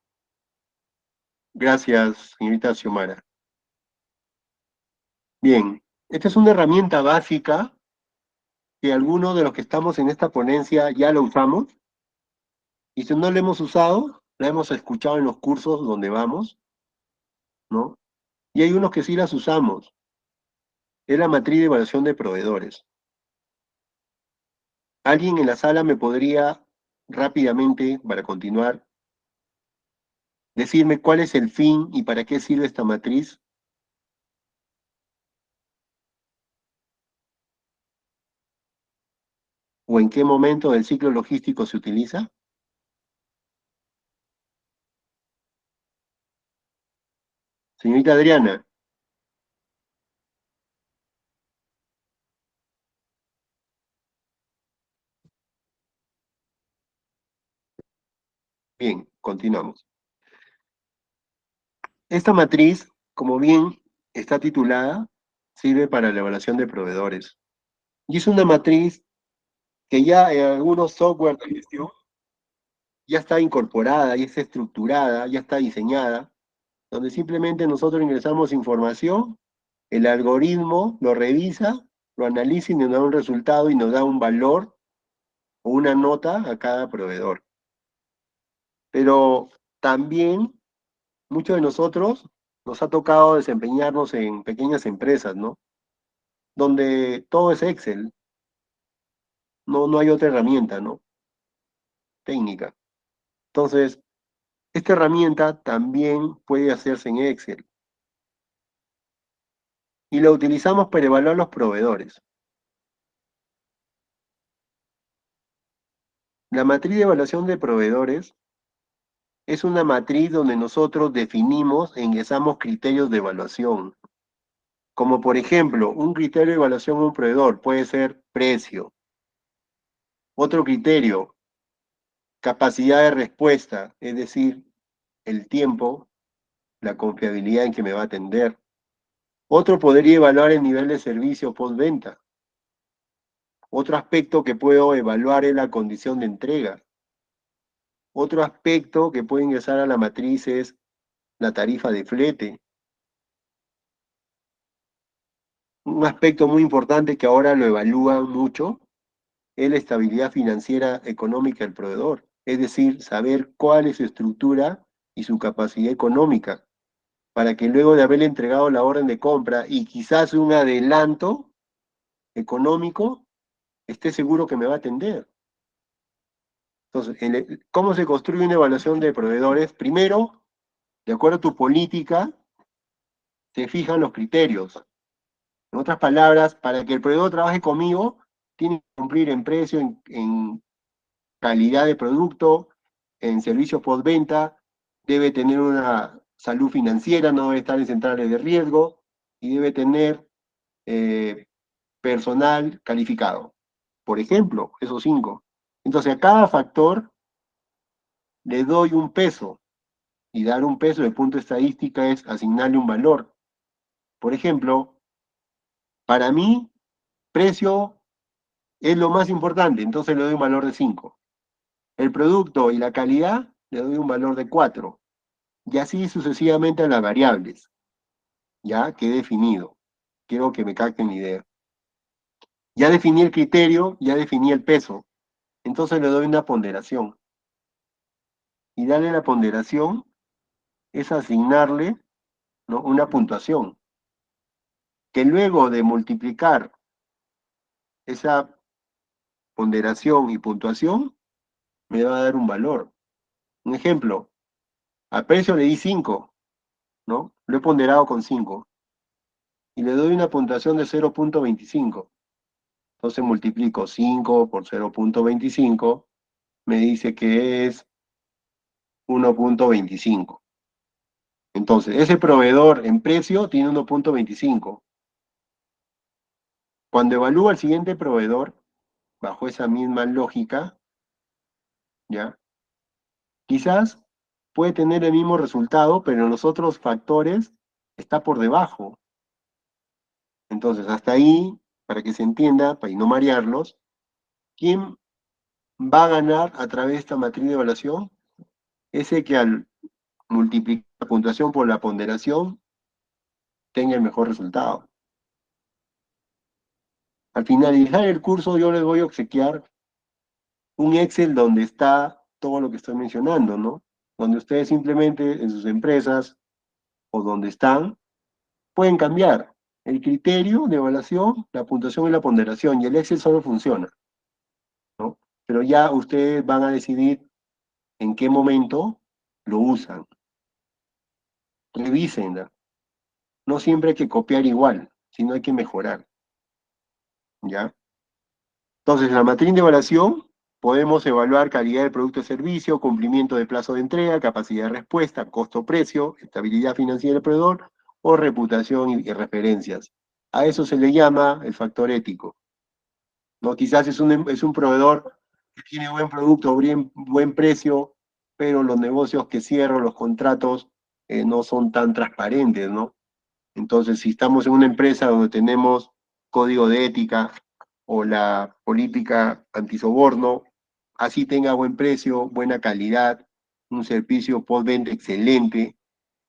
Gracias, señorita Xiomara. Bien, esta es una herramienta básica que algunos de los que estamos en esta ponencia ya la usamos, y si no la hemos usado, la hemos escuchado en los cursos donde vamos, ¿no? Y hay unos que sí las usamos. Es la matriz de evaluación de proveedores. ¿Alguien en la sala me podría rápidamente, para continuar, decirme cuál es el fin y para qué sirve esta matriz? ¿O en qué momento del ciclo logístico se utiliza? Señorita Adriana. Bien, continuamos. Esta matriz, como bien está titulada, sirve para la evaluación de proveedores. Y es una matriz que ya en algunos software de gestión ya está incorporada, ya está estructurada, ya está diseñada, donde simplemente nosotros ingresamos información, el algoritmo lo revisa, lo analiza y nos da un resultado y nos da un valor o una nota a cada proveedor. Pero también muchos de nosotros nos ha tocado desempeñarnos en pequeñas empresas, ¿no? Donde todo es Excel, no hay otra herramienta, ¿no? Técnica. Entonces, esta herramienta también puede hacerse en Excel. y la utilizamos para evaluar los proveedores. La matriz de evaluación de proveedores es una matriz donde nosotros definimos e ingresamos criterios de evaluación. Como por ejemplo, un criterio de evaluación de un proveedor puede ser precio. Otro criterio, capacidad de respuesta, es decir, el tiempo, la confiabilidad en que me va a atender. Otro podría evaluar el nivel de servicio postventa. Otro aspecto que puedo evaluar es la condición de entrega. Otro aspecto que puede ingresar a la matriz es la tarifa de flete. Un aspecto muy importante que ahora lo evalúan mucho es la estabilidad financiera económica del proveedor, es decir, saber cuál es su estructura y su capacidad económica, para que luego de haberle entregado la orden de compra y quizás un adelanto económico, esté seguro que me va a atender. Entonces, ¿cómo se construye una evaluación de proveedores? Primero, de acuerdo a tu política, se fijan los criterios. En otras palabras, para que el proveedor trabaje conmigo, tiene que cumplir en precio, en calidad de producto, en servicio postventa, debe tener una salud financiera, no debe estar en centrales de riesgo y debe tener personal calificado. Por ejemplo, esos 5. Entonces, a cada factor le doy un peso, y dar un peso de punto estadística es asignarle un valor. Por ejemplo, para mí, precio es lo más importante, entonces le doy un valor de 5. El producto y la calidad le doy un valor de 4. Y así sucesivamente a las variables, ya que he definido. Quiero que me capten la idea. Ya definí el criterio, ya definí el peso. Entonces le doy una ponderación. Y darle la ponderación es asignarle, ¿no?, una puntuación. Que luego de multiplicar esa ponderación y puntuación, me va a dar un valor. Un ejemplo, a precio le di 5, ¿no? Lo he ponderado con 5. Y le doy una puntuación de 0.25. Entonces multiplico 5 por 0.25, me dice que es 1.25. Entonces, ese proveedor en precio tiene 1.25. Cuando evalúo al siguiente proveedor, bajo esa misma lógica, ¿ya? Quizás puede tener el mismo resultado, pero en los otros factores está por debajo. Entonces, hasta ahí, para que se entienda, para no marearlos, ¿quién va a ganar a través de esta matriz de evaluación? Ese que al multiplicar la puntuación por la ponderación tenga el mejor resultado. Al finalizar el curso yo les voy a obsequiar un Excel donde está todo lo que estoy mencionando, ¿no? Donde ustedes simplemente en sus empresas o donde están pueden cambiar el criterio de evaluación, la puntuación y la ponderación, y el Excel solo funciona, ¿no? Pero ya ustedes van a decidir en qué momento lo usan. Revísenla. No siempre hay que copiar igual, sino hay que mejorar, ¿ya? Entonces, en la matriz de evaluación podemos evaluar calidad del producto o servicio, cumplimiento de plazo de entrega, capacidad de respuesta, costo-precio, estabilidad financiera del proveedor o reputación y referencias. A eso se le llama el factor ético, ¿no? Quizás es un proveedor que tiene buen producto, buen precio, pero los negocios que cierro, los contratos, no son tan transparentes, ¿no? Entonces, si estamos en una empresa donde tenemos código de ética o la política antisoborno, así tenga buen precio, buena calidad, un servicio postventa excelente,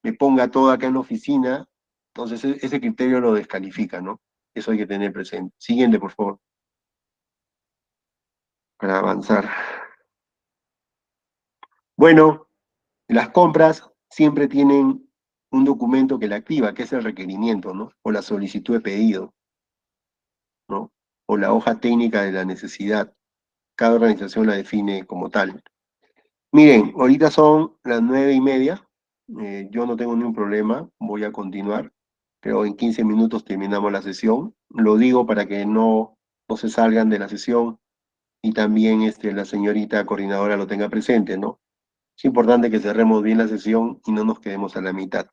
me ponga todo acá en la oficina, entonces ese criterio lo descalifica, ¿no? Eso hay que tener presente. Siguiente, por favor, para avanzar. Bueno, las compras siempre tienen un documento que la activa, que es el requerimiento, ¿no? O la solicitud de pedido, ¿no? O la hoja técnica de la necesidad. Cada organización la define como tal. Miren, ahorita son las 9:30. Yo no tengo ningún problema, voy a continuar. pero en 15 minutos terminamos la sesión. Lo digo para que no se salgan de la sesión y también la señorita coordinadora lo tenga presente, ¿no? Es importante que cerremos bien la sesión y no nos quedemos a la mitad.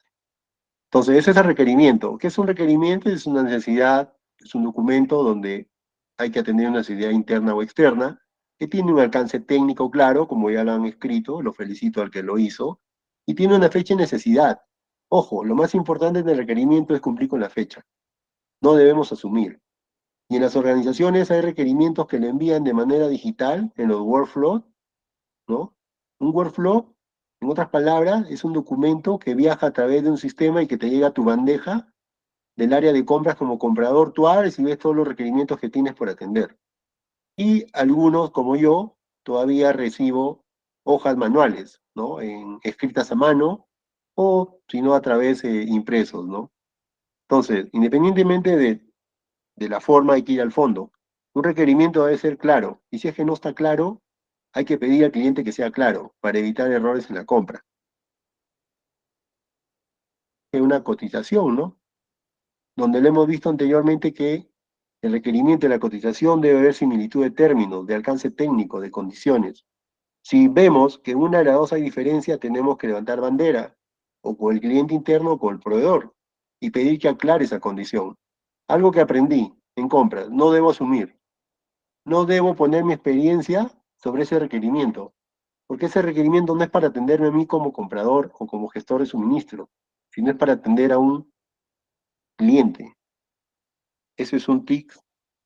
Entonces, ese es el requerimiento. ¿Qué es un requerimiento? Es una necesidad, es un documento donde hay que atender una necesidad interna o externa, que tiene un alcance técnico claro, como ya lo han escrito, lo felicito al que lo hizo, y tiene una fecha y necesidad. Ojo, lo más importante del requerimiento es cumplir con la fecha. No debemos asumir. Y en las organizaciones hay requerimientos que le envían de manera digital en los workflows, ¿no? Un workflow, en otras palabras, es un documento que viaja a través de un sistema y que te llega a tu bandeja del área de compras como comprador. Tú abres y ves todos los requerimientos que tienes por atender. Y algunos, como yo, todavía recibo hojas manuales, ¿no? Escritas a mano o, si no, a través impresos, ¿no? Entonces, independientemente de la forma, hay que ir al fondo. Un requerimiento debe ser claro, y si es que no está claro, hay que pedir al cliente que sea claro para evitar errores en la compra. Es una cotización, ¿no? Donde lo hemos visto anteriormente que el requerimiento de la cotización debe haber similitud de términos, de alcance técnico, de condiciones. Si vemos que en una de las dos hay diferencia, tenemos que levantar bandera, o con el cliente interno o con el proveedor, y pedir que aclare esa condición. Algo que aprendí en compras, no debo asumir, no debo poner mi experiencia sobre ese requerimiento, porque ese requerimiento no es para atenderme a mí como comprador o como gestor de suministro, sino es para atender a un cliente. Ese es un tic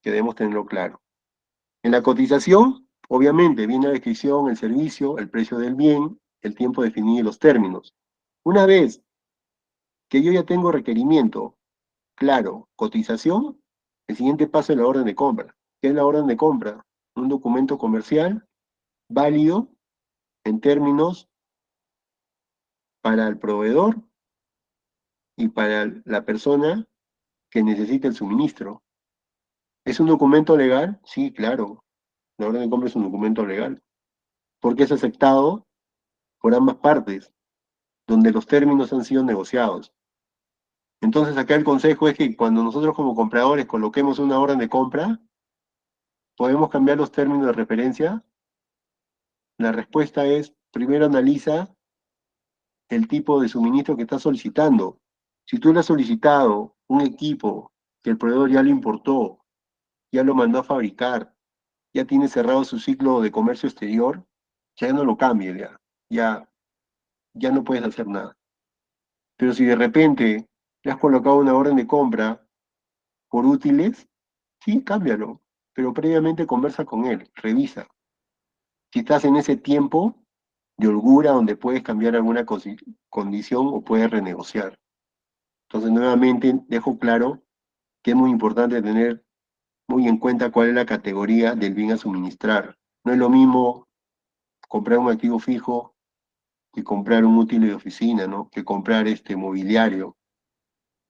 que debemos tenerlo claro. En la cotización, obviamente, viene la descripción, el servicio, el precio del bien, el tiempo definido y los términos. Una vez que yo ya tengo requerimiento, claro, cotización, el siguiente paso es la orden de compra. ¿Qué es la orden de compra? Un documento comercial válido en términos para el proveedor y para la persona que necesita el suministro. ¿Es un documento legal? Sí, claro. La orden de compra es un documento legal. Porque es aceptado por ambas partes, donde los términos han sido negociados. Entonces acá el consejo es que cuando nosotros como compradores coloquemos una orden de compra, ¿podemos cambiar los términos de referencia? La respuesta es, primero analiza el tipo de suministro que estás solicitando. Si tú le has solicitado un equipo que el proveedor ya lo importó, ya lo mandó a fabricar, ya tiene cerrado su ciclo de comercio exterior, ya no lo cambies, ya no puedes hacer nada. Pero si de repente le has colocado una orden de compra por útiles, sí, cámbialo, pero previamente conversa con él, revisa. Si estás en ese tiempo de holgura donde puedes cambiar alguna condición o puedes renegociar. Entonces, nuevamente, dejo claro que es muy importante tener muy en cuenta cuál es la categoría del bien a suministrar. No es lo mismo comprar un activo fijo que comprar un útil de oficina, ¿no? Que comprar este mobiliario,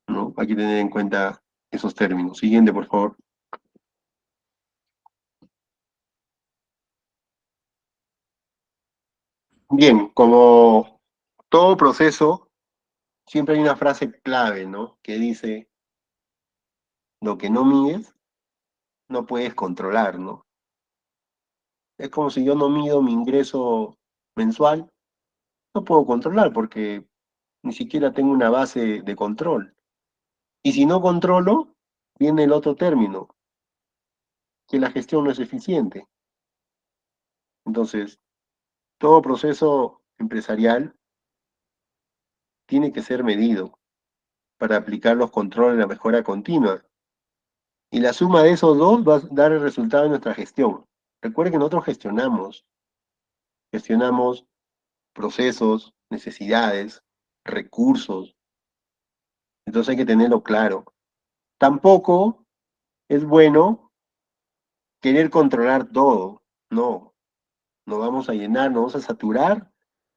¿no? Hay que tener en cuenta esos términos. Siguiente, por favor. Bien, como todo proceso, siempre hay una frase clave, ¿no? Que dice, lo que no mides, no puedes controlar, ¿no? Es como si yo no mido mi ingreso mensual, no puedo controlar porque ni siquiera tengo una base de control. Y si no controlo, viene el otro término, que la gestión no es eficiente. Entonces, todo proceso empresarial tiene que ser medido para aplicar los controles de la mejora continua. Y la suma de esos dos va a dar el resultado de nuestra gestión. Recuerden que nosotros gestionamos procesos, necesidades, recursos. Entonces hay que tenerlo claro. Tampoco es bueno querer controlar todo. No, nos vamos a llenar, nos vamos a saturar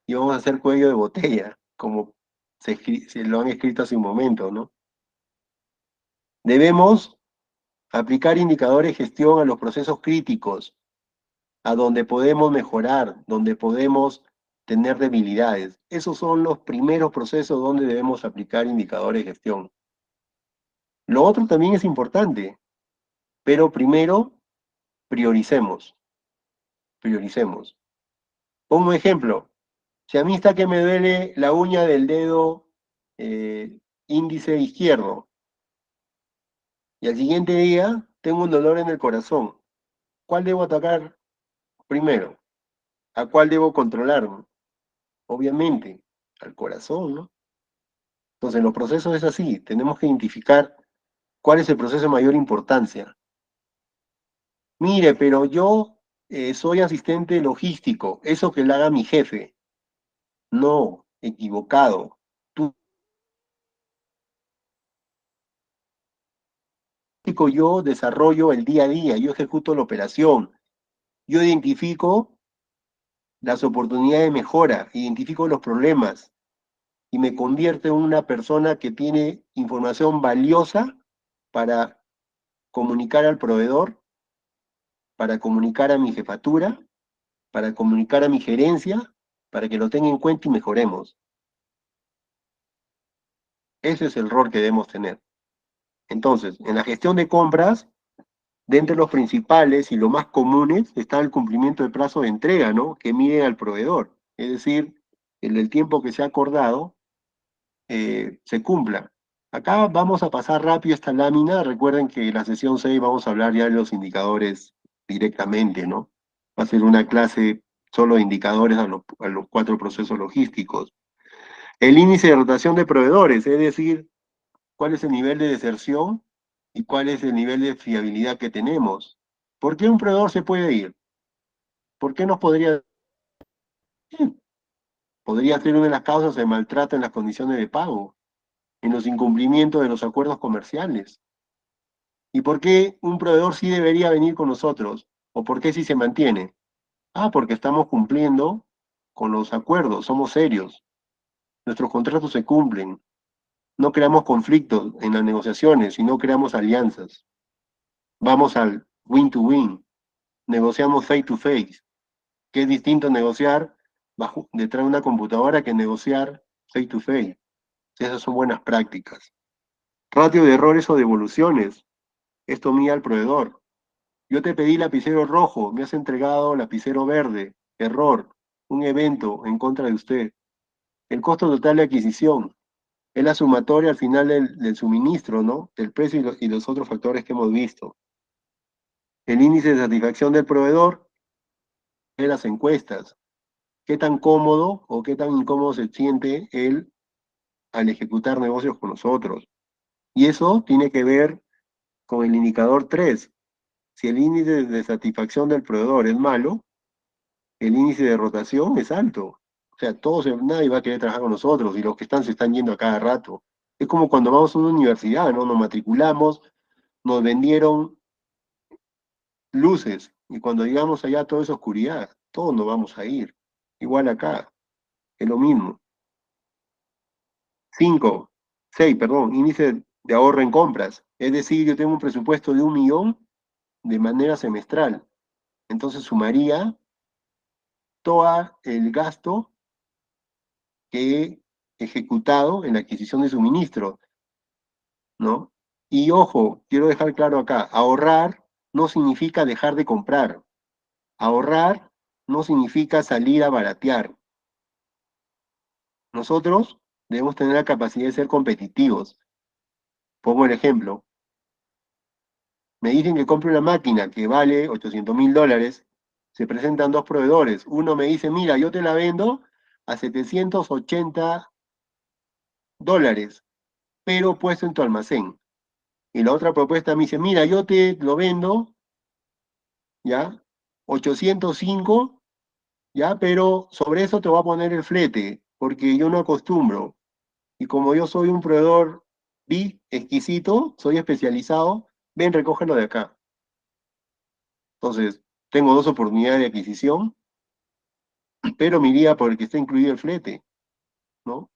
y vamos a hacer cuello de botella, como se lo han escrito hace un momento, ¿no? Debemos aplicar indicadores de gestión a los procesos críticos, a donde podemos mejorar, donde podemos tener debilidades. Esos son los primeros procesos donde debemos aplicar indicadores de gestión. Lo otro también es importante, pero primero prioricemos, prioricemos. Pongo un ejemplo. Si a mí está que me duele la uña del dedo índice izquierdo, y al siguiente día tengo un dolor en el corazón, ¿cuál debo atacar primero? ¿A cuál debo controlar? Obviamente, al corazón, ¿no? Entonces, los procesos es así, tenemos que identificar cuál es el proceso de mayor importancia. Mire, pero yo soy asistente logístico, eso que le haga mi jefe. No, equivocado. Tú, yo desarrollo el día a día, yo ejecuto la operación, yo identifico las oportunidades de mejora, identifico los problemas y me convierto en una persona que tiene información valiosa para comunicar al proveedor, para comunicar a mi jefatura, para comunicar a mi gerencia, para que lo tenga en cuenta y mejoremos. Ese es el rol que debemos tener. Entonces, en la gestión de compras, de entre los principales y los más comunes está el cumplimiento del plazo de entrega, ¿no? Que mide al proveedor. Es decir, el tiempo que se ha acordado se cumpla. Acá vamos a pasar rápido esta lámina. Recuerden que en la sesión 6 vamos a hablar ya de los indicadores directamente, ¿no? Va a ser una clase solo de indicadores a los 4 procesos logísticos. El índice de rotación de proveedores, es decir, cuál es el nivel de deserción y cuál es el nivel de fiabilidad que tenemos. ¿Por qué un proveedor se puede ir? ¿Por qué nos podría ir? Podría ser una de las causas de maltrato en las condiciones de pago, en los incumplimientos de los acuerdos comerciales. ¿Y por qué un proveedor sí debería venir con nosotros? ¿O por qué sí se mantiene? Ah, porque estamos cumpliendo con los acuerdos, somos serios, nuestros contratos se cumplen, no creamos conflictos en las negociaciones, sino creamos alianzas. Vamos al win to win, negociamos face to face, que es distinto negociar detrás de una computadora que negociar face to face. Esas son buenas prácticas. Ratio de errores o devoluciones. Esto mide al proveedor. Yo te pedí lapicero rojo, me has entregado lapicero verde. Error. Un evento en contra de usted. El costo total de adquisición. Es la sumatoria al final del suministro, ¿no? Del precio y los otros factores que hemos visto. El índice de satisfacción del proveedor de las encuestas. ¿Qué tan cómodo o qué tan incómodo se siente él al ejecutar negocios con nosotros? Y eso tiene que ver con el indicador 3. Si el índice de satisfacción del proveedor es malo, el índice de rotación es alto. O sea, nadie va a querer trabajar con nosotros y los que están se están yendo a cada rato. Es como cuando vamos a una universidad, ¿no? Nos matriculamos, nos vendieron luces y cuando llegamos allá todo es oscuridad, todos nos vamos a ir. Igual acá, es lo mismo. 5, 6, perdón, índice de ahorro en compras. Es decir, yo tengo un presupuesto de 1.000.000 de manera semestral. Entonces sumaría todo el gasto que he ejecutado en la adquisición de suministro, ¿no? Y ojo, quiero dejar claro acá, ahorrar no significa dejar de comprar. Ahorrar no significa salir a baratear. Nosotros debemos tener la capacidad de ser competitivos. Pongo el ejemplo. Me dicen que compre una máquina que vale $800.000. Se presentan dos proveedores. Uno me dice, mira, yo te la vendo a $780, pero puesto en tu almacén. Y la otra propuesta me dice, mira, yo te lo vendo, ¿ya? 805, ¿ya? Pero sobre eso te voy a poner el flete, porque yo no acostumbro. Y como yo soy un proveedor exquisito, soy especializado, ven, recógelo de acá. Entonces, tengo dos oportunidades de adquisición, pero me iría por el que está incluido el flete, ¿no?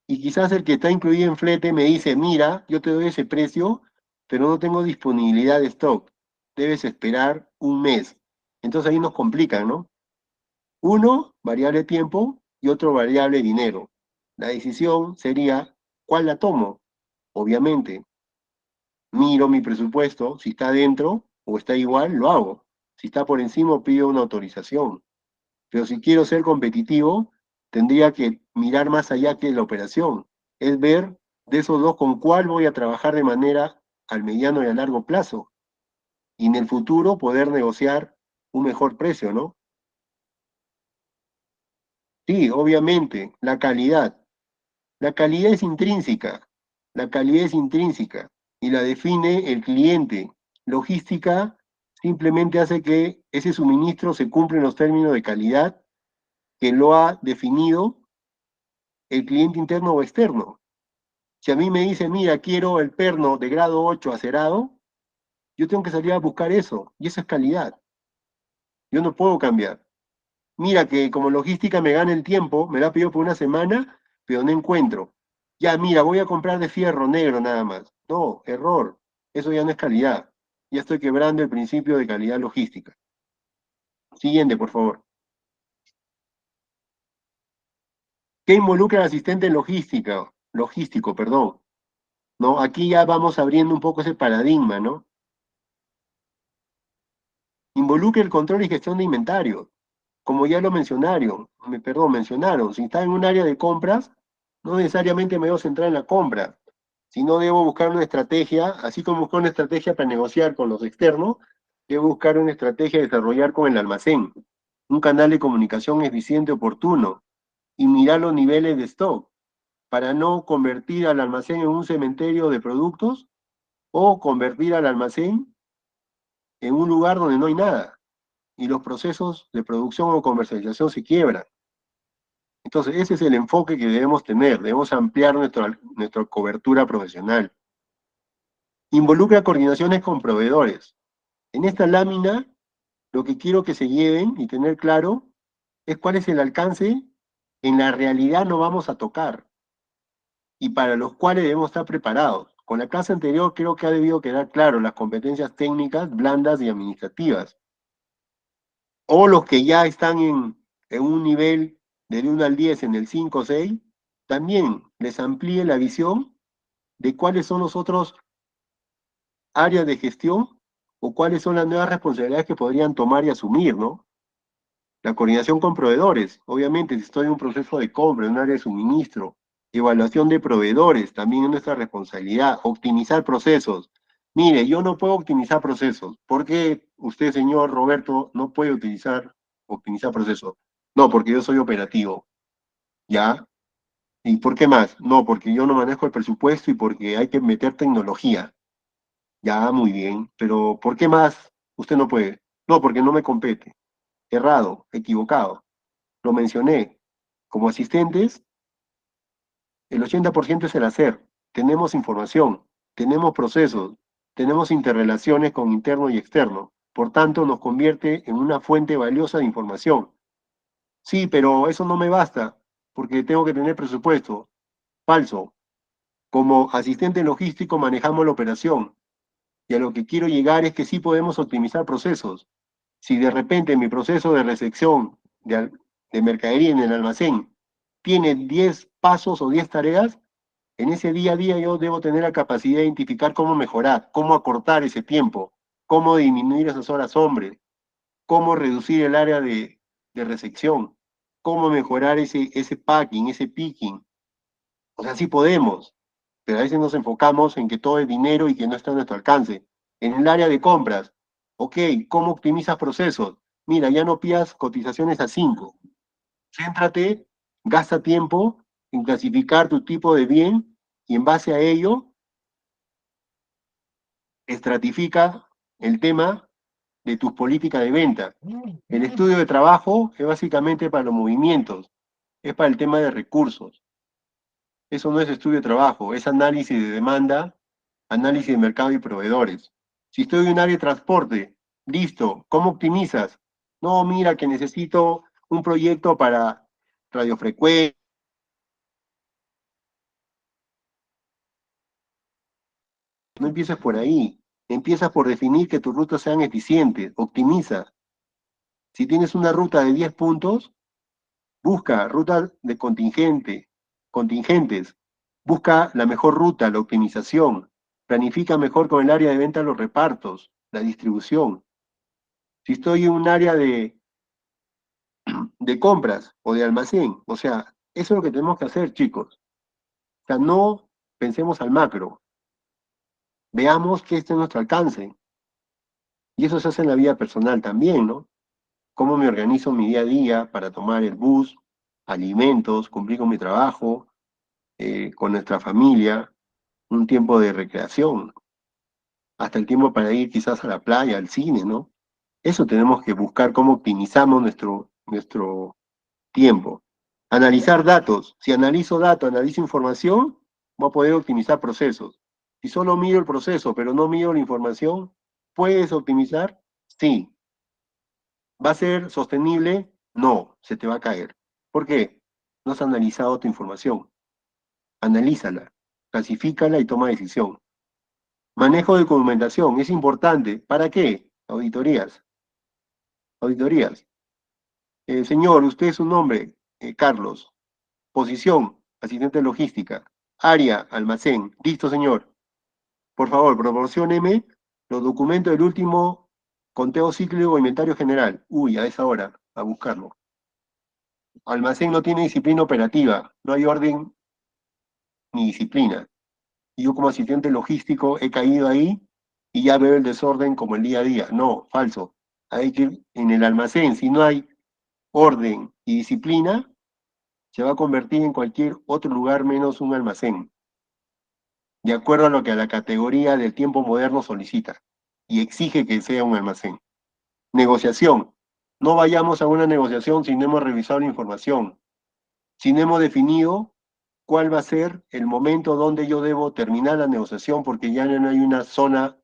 Y quizás el que está incluido en flete me dice, mira, yo te doy ese precio, pero no tengo disponibilidad de stock. Debes esperar un mes. Entonces ahí nos complican, ¿no? Uno, variable tiempo, y otro, variable dinero. La decisión sería, ¿cuál la tomo? obviamente. Miro mi presupuesto, si está dentro o está igual, lo hago. Si está por encima, pido una autorización. Pero si quiero ser competitivo, tendría que mirar más allá que la operación. Es ver de esos dos con cuál voy a trabajar de manera al mediano y a largo plazo. Y en el futuro poder negociar un mejor precio, ¿no? Sí, obviamente, la calidad. La calidad es intrínseca. La calidad es intrínseca y la define el cliente. Logística simplemente hace que ese suministro se cumpla en los términos de calidad que lo ha definido el cliente interno o externo. Si a mí me dicen, mira, quiero el perno de grado 8 acerado, yo tengo que salir a buscar eso, y eso es calidad. Yo no puedo cambiar. Mira que como logística me gana el tiempo, me la pido por una semana, pero no encuentro. Ya, mira, voy a comprar de fierro negro nada más. No, error. Eso ya no es calidad. Ya estoy quebrando el principio de calidad logística. Siguiente, por favor. ¿Qué involucra al asistente logística? Logístico, perdón. ¿No? Aquí ya vamos abriendo un poco ese paradigma, ¿no? Involucra el control y gestión de inventario. Como ya lo mencionaron, si está en un área de compras, no necesariamente me debo centrar en la compra, sino debo buscar una estrategia, así como buscar una estrategia para negociar con los externos, debo buscar una estrategia de desarrollar con el almacén, un canal de comunicación eficiente, oportuno, y mirar los niveles de stock, para no convertir al almacén en un cementerio de productos o convertir al almacén en un lugar donde no hay nada y los procesos de producción o comercialización se quiebran. Entonces, ese es el enfoque que debemos tener, debemos ampliar nuestra cobertura profesional. Involucra coordinaciones con proveedores. En esta lámina, lo que quiero que se lleven y tener claro es cuál es el alcance en la realidad no vamos a tocar y para los cuales debemos estar preparados. Con la clase anterior creo que ha debido quedar claro las competencias técnicas, blandas y administrativas. O los que ya están en un nivel del 1 al 10 en el 5 o 6, también les amplíe la visión de cuáles son los otros áreas de gestión o cuáles son las nuevas responsabilidades que podrían tomar y asumir, ¿no? La coordinación con proveedores, obviamente, si estoy en un proceso de compra, en un área de suministro, evaluación de proveedores, también es nuestra responsabilidad, optimizar procesos. Mire, yo no puedo optimizar procesos. ¿Por qué usted, señor Roberto, no puede optimizar procesos? No, porque yo soy operativo, ¿ya? ¿Y por qué más? No, porque yo no manejo el presupuesto y porque hay que meter tecnología. Ya, muy bien, pero ¿por qué más usted no puede? No, porque no me compete. Errado, equivocado. Lo mencioné. Como asistentes, el 80% es el hacer. Tenemos información, tenemos procesos, tenemos interrelaciones con interno y externo. Por tanto, nos convierte en una fuente valiosa de información. Sí, pero eso no me basta, porque tengo que tener presupuesto. Falso. Como asistente logístico manejamos la operación. Y a lo que quiero llegar es que sí podemos optimizar procesos. Si de repente mi proceso de recepción de mercadería en el almacén tiene 10 pasos o 10 tareas, en ese día a día yo debo tener la capacidad de identificar cómo mejorar, cómo acortar ese tiempo, cómo disminuir esas horas hombre, cómo reducir el área de recepción, cómo mejorar ese packing, ese picking. O sea, sí podemos, pero a veces nos enfocamos en que todo es dinero y que no está a nuestro alcance. En el área de compras, ok, ¿cómo optimizas procesos? Mira, ya no pidas cotizaciones a 5. Céntrate, gasta tiempo en clasificar tu tipo de bien y en base a ello, estratifica el tema de tus políticas de venta. El estudio de trabajo es básicamente para los movimientos, es para el tema de recursos. Eso no es estudio de trabajo, es análisis de demanda, análisis de mercado y proveedores. Si estoy en un área de transporte, listo, ¿cómo optimizas? No, mira que necesito un proyecto para radiofrecuencia. No empiezas por ahí, empiezas por definir que tus rutas sean eficientes, optimiza. Si tienes una ruta de 10 puntos, busca rutas de contingentes. Busca la mejor ruta, la optimización. Planifica mejor con el área de venta los repartos, la distribución. Si estoy en un área de compras o de almacén, o sea, eso es lo que tenemos que hacer, chicos. O sea, no pensemos al macro. Veamos que este es nuestro alcance. Y eso se hace en la vida personal también, ¿no? Cómo me organizo mi día a día para tomar el bus, alimentos, cumplir con mi trabajo, con nuestra familia, un tiempo de recreación, hasta el tiempo para ir quizás a la playa, al cine, ¿no? Eso tenemos que buscar cómo optimizamos nuestro tiempo. Analizar datos. Si analizo datos, analizo información, voy a poder optimizar procesos. Si solo miro el proceso, pero no miro la información, ¿puedes optimizar? Sí. ¿Va a ser sostenible? No, se te va a caer. ¿Por qué? No has analizado tu información. Analízala, clasifícala y toma decisión. Manejo de documentación, es importante. ¿Para qué? Auditorías. Auditorías. Señor, usted es un nombre, Carlos. Posición, asistente logística. Área, almacén. Listo, señor. Por favor, proporcióneme los documentos del último conteo cíclico o inventario general. Uy, a esa hora, a buscarlo. Almacén no tiene disciplina operativa, no hay orden ni disciplina. Y yo como asistente logístico he caído ahí y ya veo el desorden como el día a día. No, falso. Hay que ir en el almacén, si no hay orden y disciplina, se va a convertir en cualquier otro lugar menos un almacén, de acuerdo a lo que a la categoría del tiempo moderno solicita y exige que sea un almacén. Negociación. No vayamos a una negociación si no hemos revisado la información, si no hemos definido cuál va a ser el momento donde yo debo terminar la negociación, porque ya no hay una zona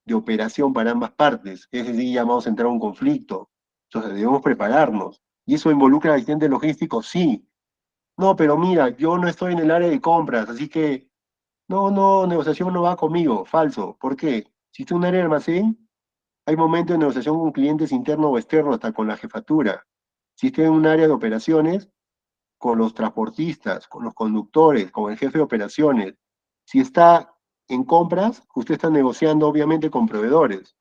de operación para ambas partes, es decir, ya vamos a entrar a un conflicto. Entonces debemos prepararnos. ¿Y eso involucra al asistente logístico? Sí. No, pero mira, yo no estoy en el área de compras, así que no, negociación no va conmigo. Falso. ¿Por qué? Si estoy en un área de almacén, hay momentos de negociación con clientes internos o externos, hasta con la jefatura. Si estoy en un área de operaciones, con los transportistas, con los conductores, con el jefe de operaciones. Si está en compras, usted está negociando obviamente con proveedores.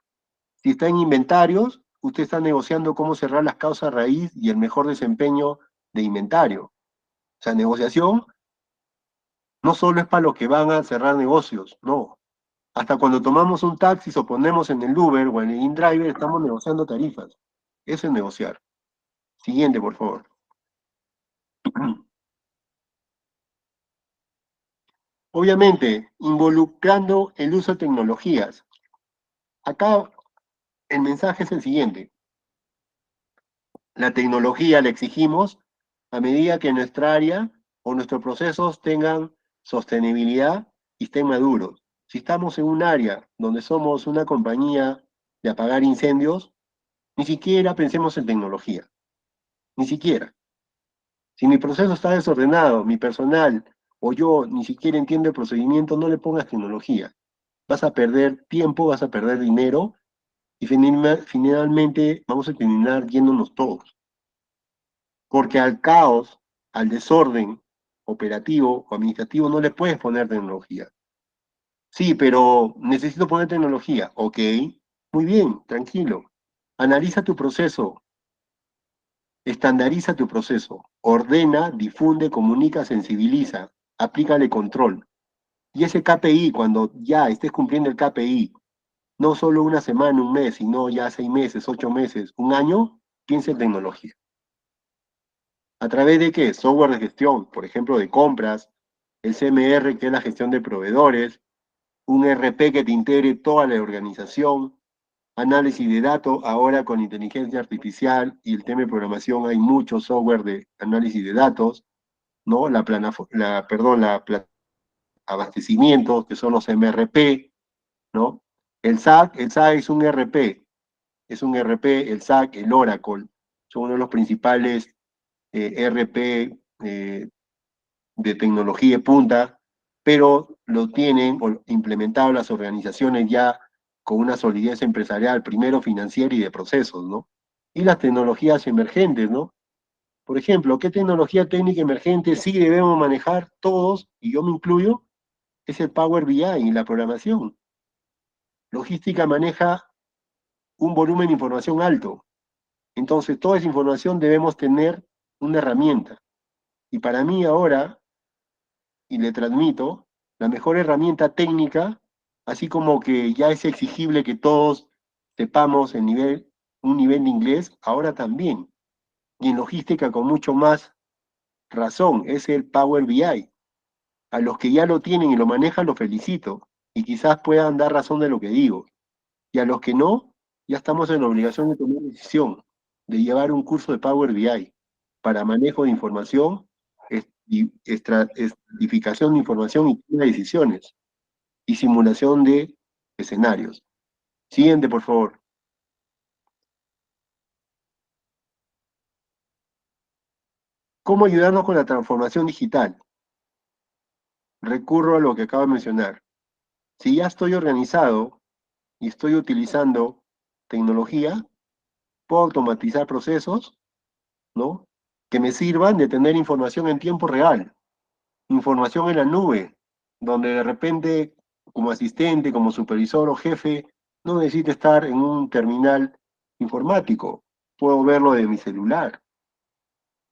Si está en inventarios, usted está negociando cómo cerrar las causas raíz y el mejor desempeño de inventario. O sea, negociación no solo es para los que van a cerrar negocios, no. Hasta cuando tomamos un taxi o ponemos en el Uber o en el InDriver, estamos negociando tarifas. Eso es negociar. Siguiente, por favor. Obviamente, involucrando el uso de tecnologías. Acá el mensaje es el siguiente. La tecnología la exigimos a medida que nuestra área o nuestros procesos tengan sostenibilidad y estén maduros. Si estamos en un área donde somos una compañía de apagar incendios, ni siquiera pensemos en tecnología. Ni siquiera. Si mi proceso está desordenado, mi personal o yo ni siquiera entiendo el procedimiento, no le pongas tecnología. Vas a perder tiempo, vas a perder dinero y finalmente vamos a terminar yéndonos todos. Porque al caos, al desorden operativo o administrativo no le puedes poner tecnología. Sí, pero necesito poner tecnología. Ok, muy bien, tranquilo. Analiza tu proceso, estandariza tu proceso, ordena, difunde, comunica, sensibiliza, aplícale control. Y ese KPI, cuando ya estés cumpliendo el KPI, no solo una semana, un mes, sino ya 6 meses, 8 meses, un año, piensa en tecnología. ¿A través de qué? Software de gestión, por ejemplo, de compras, el CMR, que es la gestión de proveedores, un RP que te integre toda la organización, análisis de datos, ahora con inteligencia artificial y el tema de programación hay mucho software de análisis de datos, ¿no? Abastecimientos, que son los MRP, ¿no? El SAC es un RP, el SAC, el Oracle, son uno de los principales RP de tecnología de punta, pero lo tienen implementado las organizaciones ya con una solidez empresarial, primero financiera y de procesos, ¿no? Y las tecnologías emergentes, ¿no? Por ejemplo, ¿qué tecnología técnica emergente sí debemos manejar todos, y yo me incluyo? Es el Power BI y la programación. Logística maneja un volumen de información alto. Entonces, toda esa información debemos tener una herramienta. Y para mí ahora, y le transmito, la mejor herramienta técnica, así como que ya es exigible que todos sepamos un nivel de inglés, ahora también. Y en logística con mucho más razón, es el Power BI. A los que ya lo tienen y lo manejan, los felicito. Y quizás puedan dar razón de lo que digo. Y a los que no, ya estamos en la obligación de tomar decisión, de llevar un curso de Power BI para manejo de información, estratificación de información y toma de decisiones, y simulación de escenarios. Siguiente, por favor. ¿Cómo ayudarnos con la transformación digital? Recurro a lo que acabo de mencionar. Si ya estoy organizado y estoy utilizando tecnología, puedo automatizar procesos, ¿no? Que me sirvan de tener información en tiempo real, información en la nube, donde de repente, como asistente, como supervisor o jefe, no necesito estar en un terminal informático. Puedo verlo de mi celular,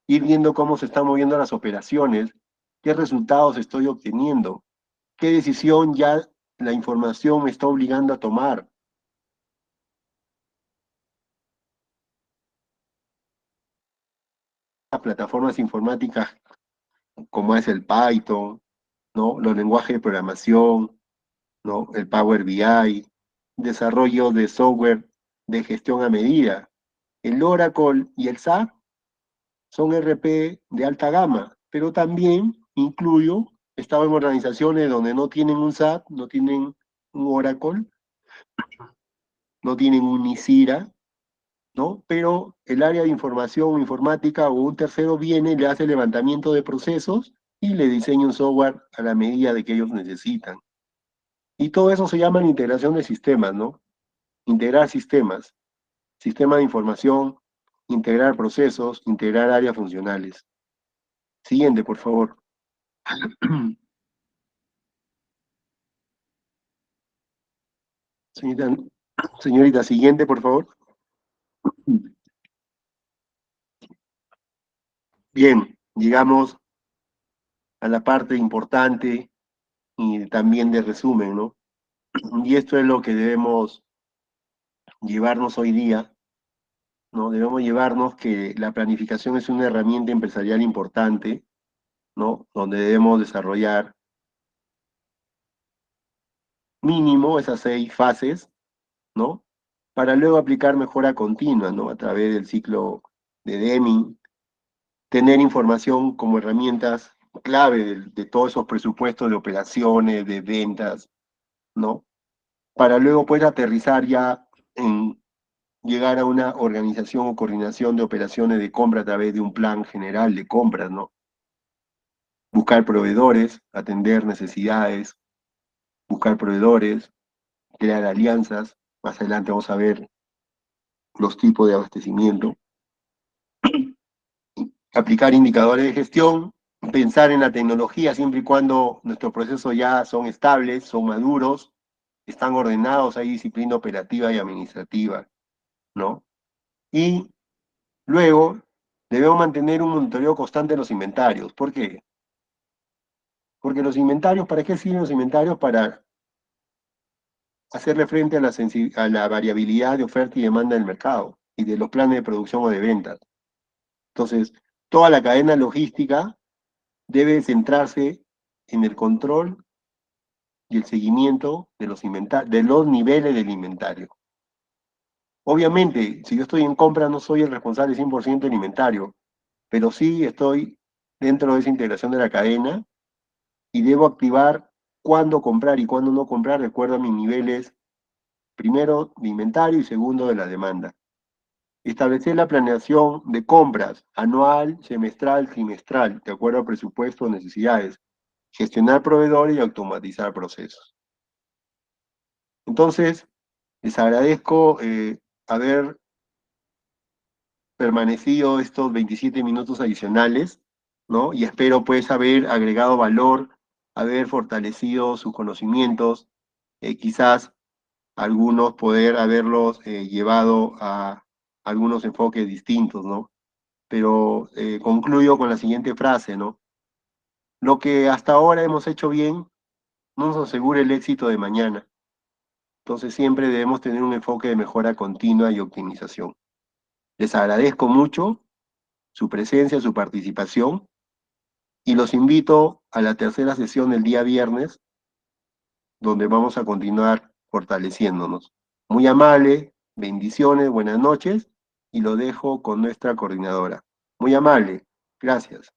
ir viendo cómo se están moviendo las operaciones, qué resultados estoy obteniendo, qué decisión ya la información me está obligando a tomar. Las plataformas informáticas como es el Python, ¿no? Los lenguajes de programación, ¿no? El Power BI, desarrollo de software de gestión a medida. El Oracle y el SAP son RP de alta gama, pero también incluyo, he estado en organizaciones donde no tienen un SAP, no tienen un Oracle, no tienen un Nisira, ¿no? Pero el área de información informática o un tercero viene, le hace levantamiento de procesos y le diseña un software a la medida de que ellos necesitan. Y todo eso se llama integración de sistemas, ¿no? Integrar sistemas, sistema de información, integrar procesos, integrar áreas funcionales. Siguiente, por favor. Señorita, señorita, siguiente, por favor. Bien, llegamos a la parte importante y también de resumen, ¿no? Y esto es lo que debemos llevarnos hoy día, ¿no? Debemos llevarnos que la planificación es una herramienta empresarial importante, ¿no? Donde debemos desarrollar mínimo esas 6 fases, ¿no? Para luego aplicar mejora continua, ¿no? A través del ciclo de Deming, tener información como herramientas clave de todos esos presupuestos de operaciones, de ventas, ¿no? Para luego poder aterrizar ya en llegar a una organización o coordinación de operaciones de compra a través de un plan general de compras, ¿no? Buscar proveedores, atender necesidades, buscar proveedores, crear alianzas. Más adelante vamos a ver los tipos de abastecimiento. Aplicar indicadores de gestión, pensar en la tecnología siempre y cuando nuestros procesos ya son estables, son maduros, están ordenados, hay disciplina operativa y administrativa, ¿no? Y luego debemos mantener un monitoreo constante de los inventarios. ¿Por qué? Porque los inventarios, ¿para qué sirven los inventarios? Para hacerle frente a la variabilidad de oferta y demanda del mercado y de los planes de producción o de ventas. Entonces, toda la cadena logística debe centrarse en el control y el seguimiento de de los niveles del inventario. Obviamente, si yo estoy en compra, no soy el responsable 100% del inventario, pero sí estoy dentro de esa integración de la cadena y debo activar cuándo comprar y cuándo no comprar de acuerdo a mis niveles, primero de inventario y segundo de la demanda. Establecer la planeación de compras anual, semestral, trimestral, de acuerdo a presupuesto o necesidades. Gestionar proveedores y automatizar procesos. Entonces, les agradezco haber permanecido estos 27 minutos adicionales, ¿no? Y espero pues haber agregado valor, haber fortalecido sus conocimientos, quizás algunos poder haberlos llevado a algunos enfoques distintos, ¿no? Pero concluyo con la siguiente frase, ¿no? Lo que hasta ahora hemos hecho bien no nos asegura el éxito de mañana. Entonces siempre debemos tener un enfoque de mejora continua y optimización. Les agradezco mucho su presencia, su participación y los invito a la tercera sesión del día viernes, donde vamos a continuar fortaleciéndonos. Muy amable, bendiciones, buenas noches y lo dejo con nuestra coordinadora. Muy amable, gracias.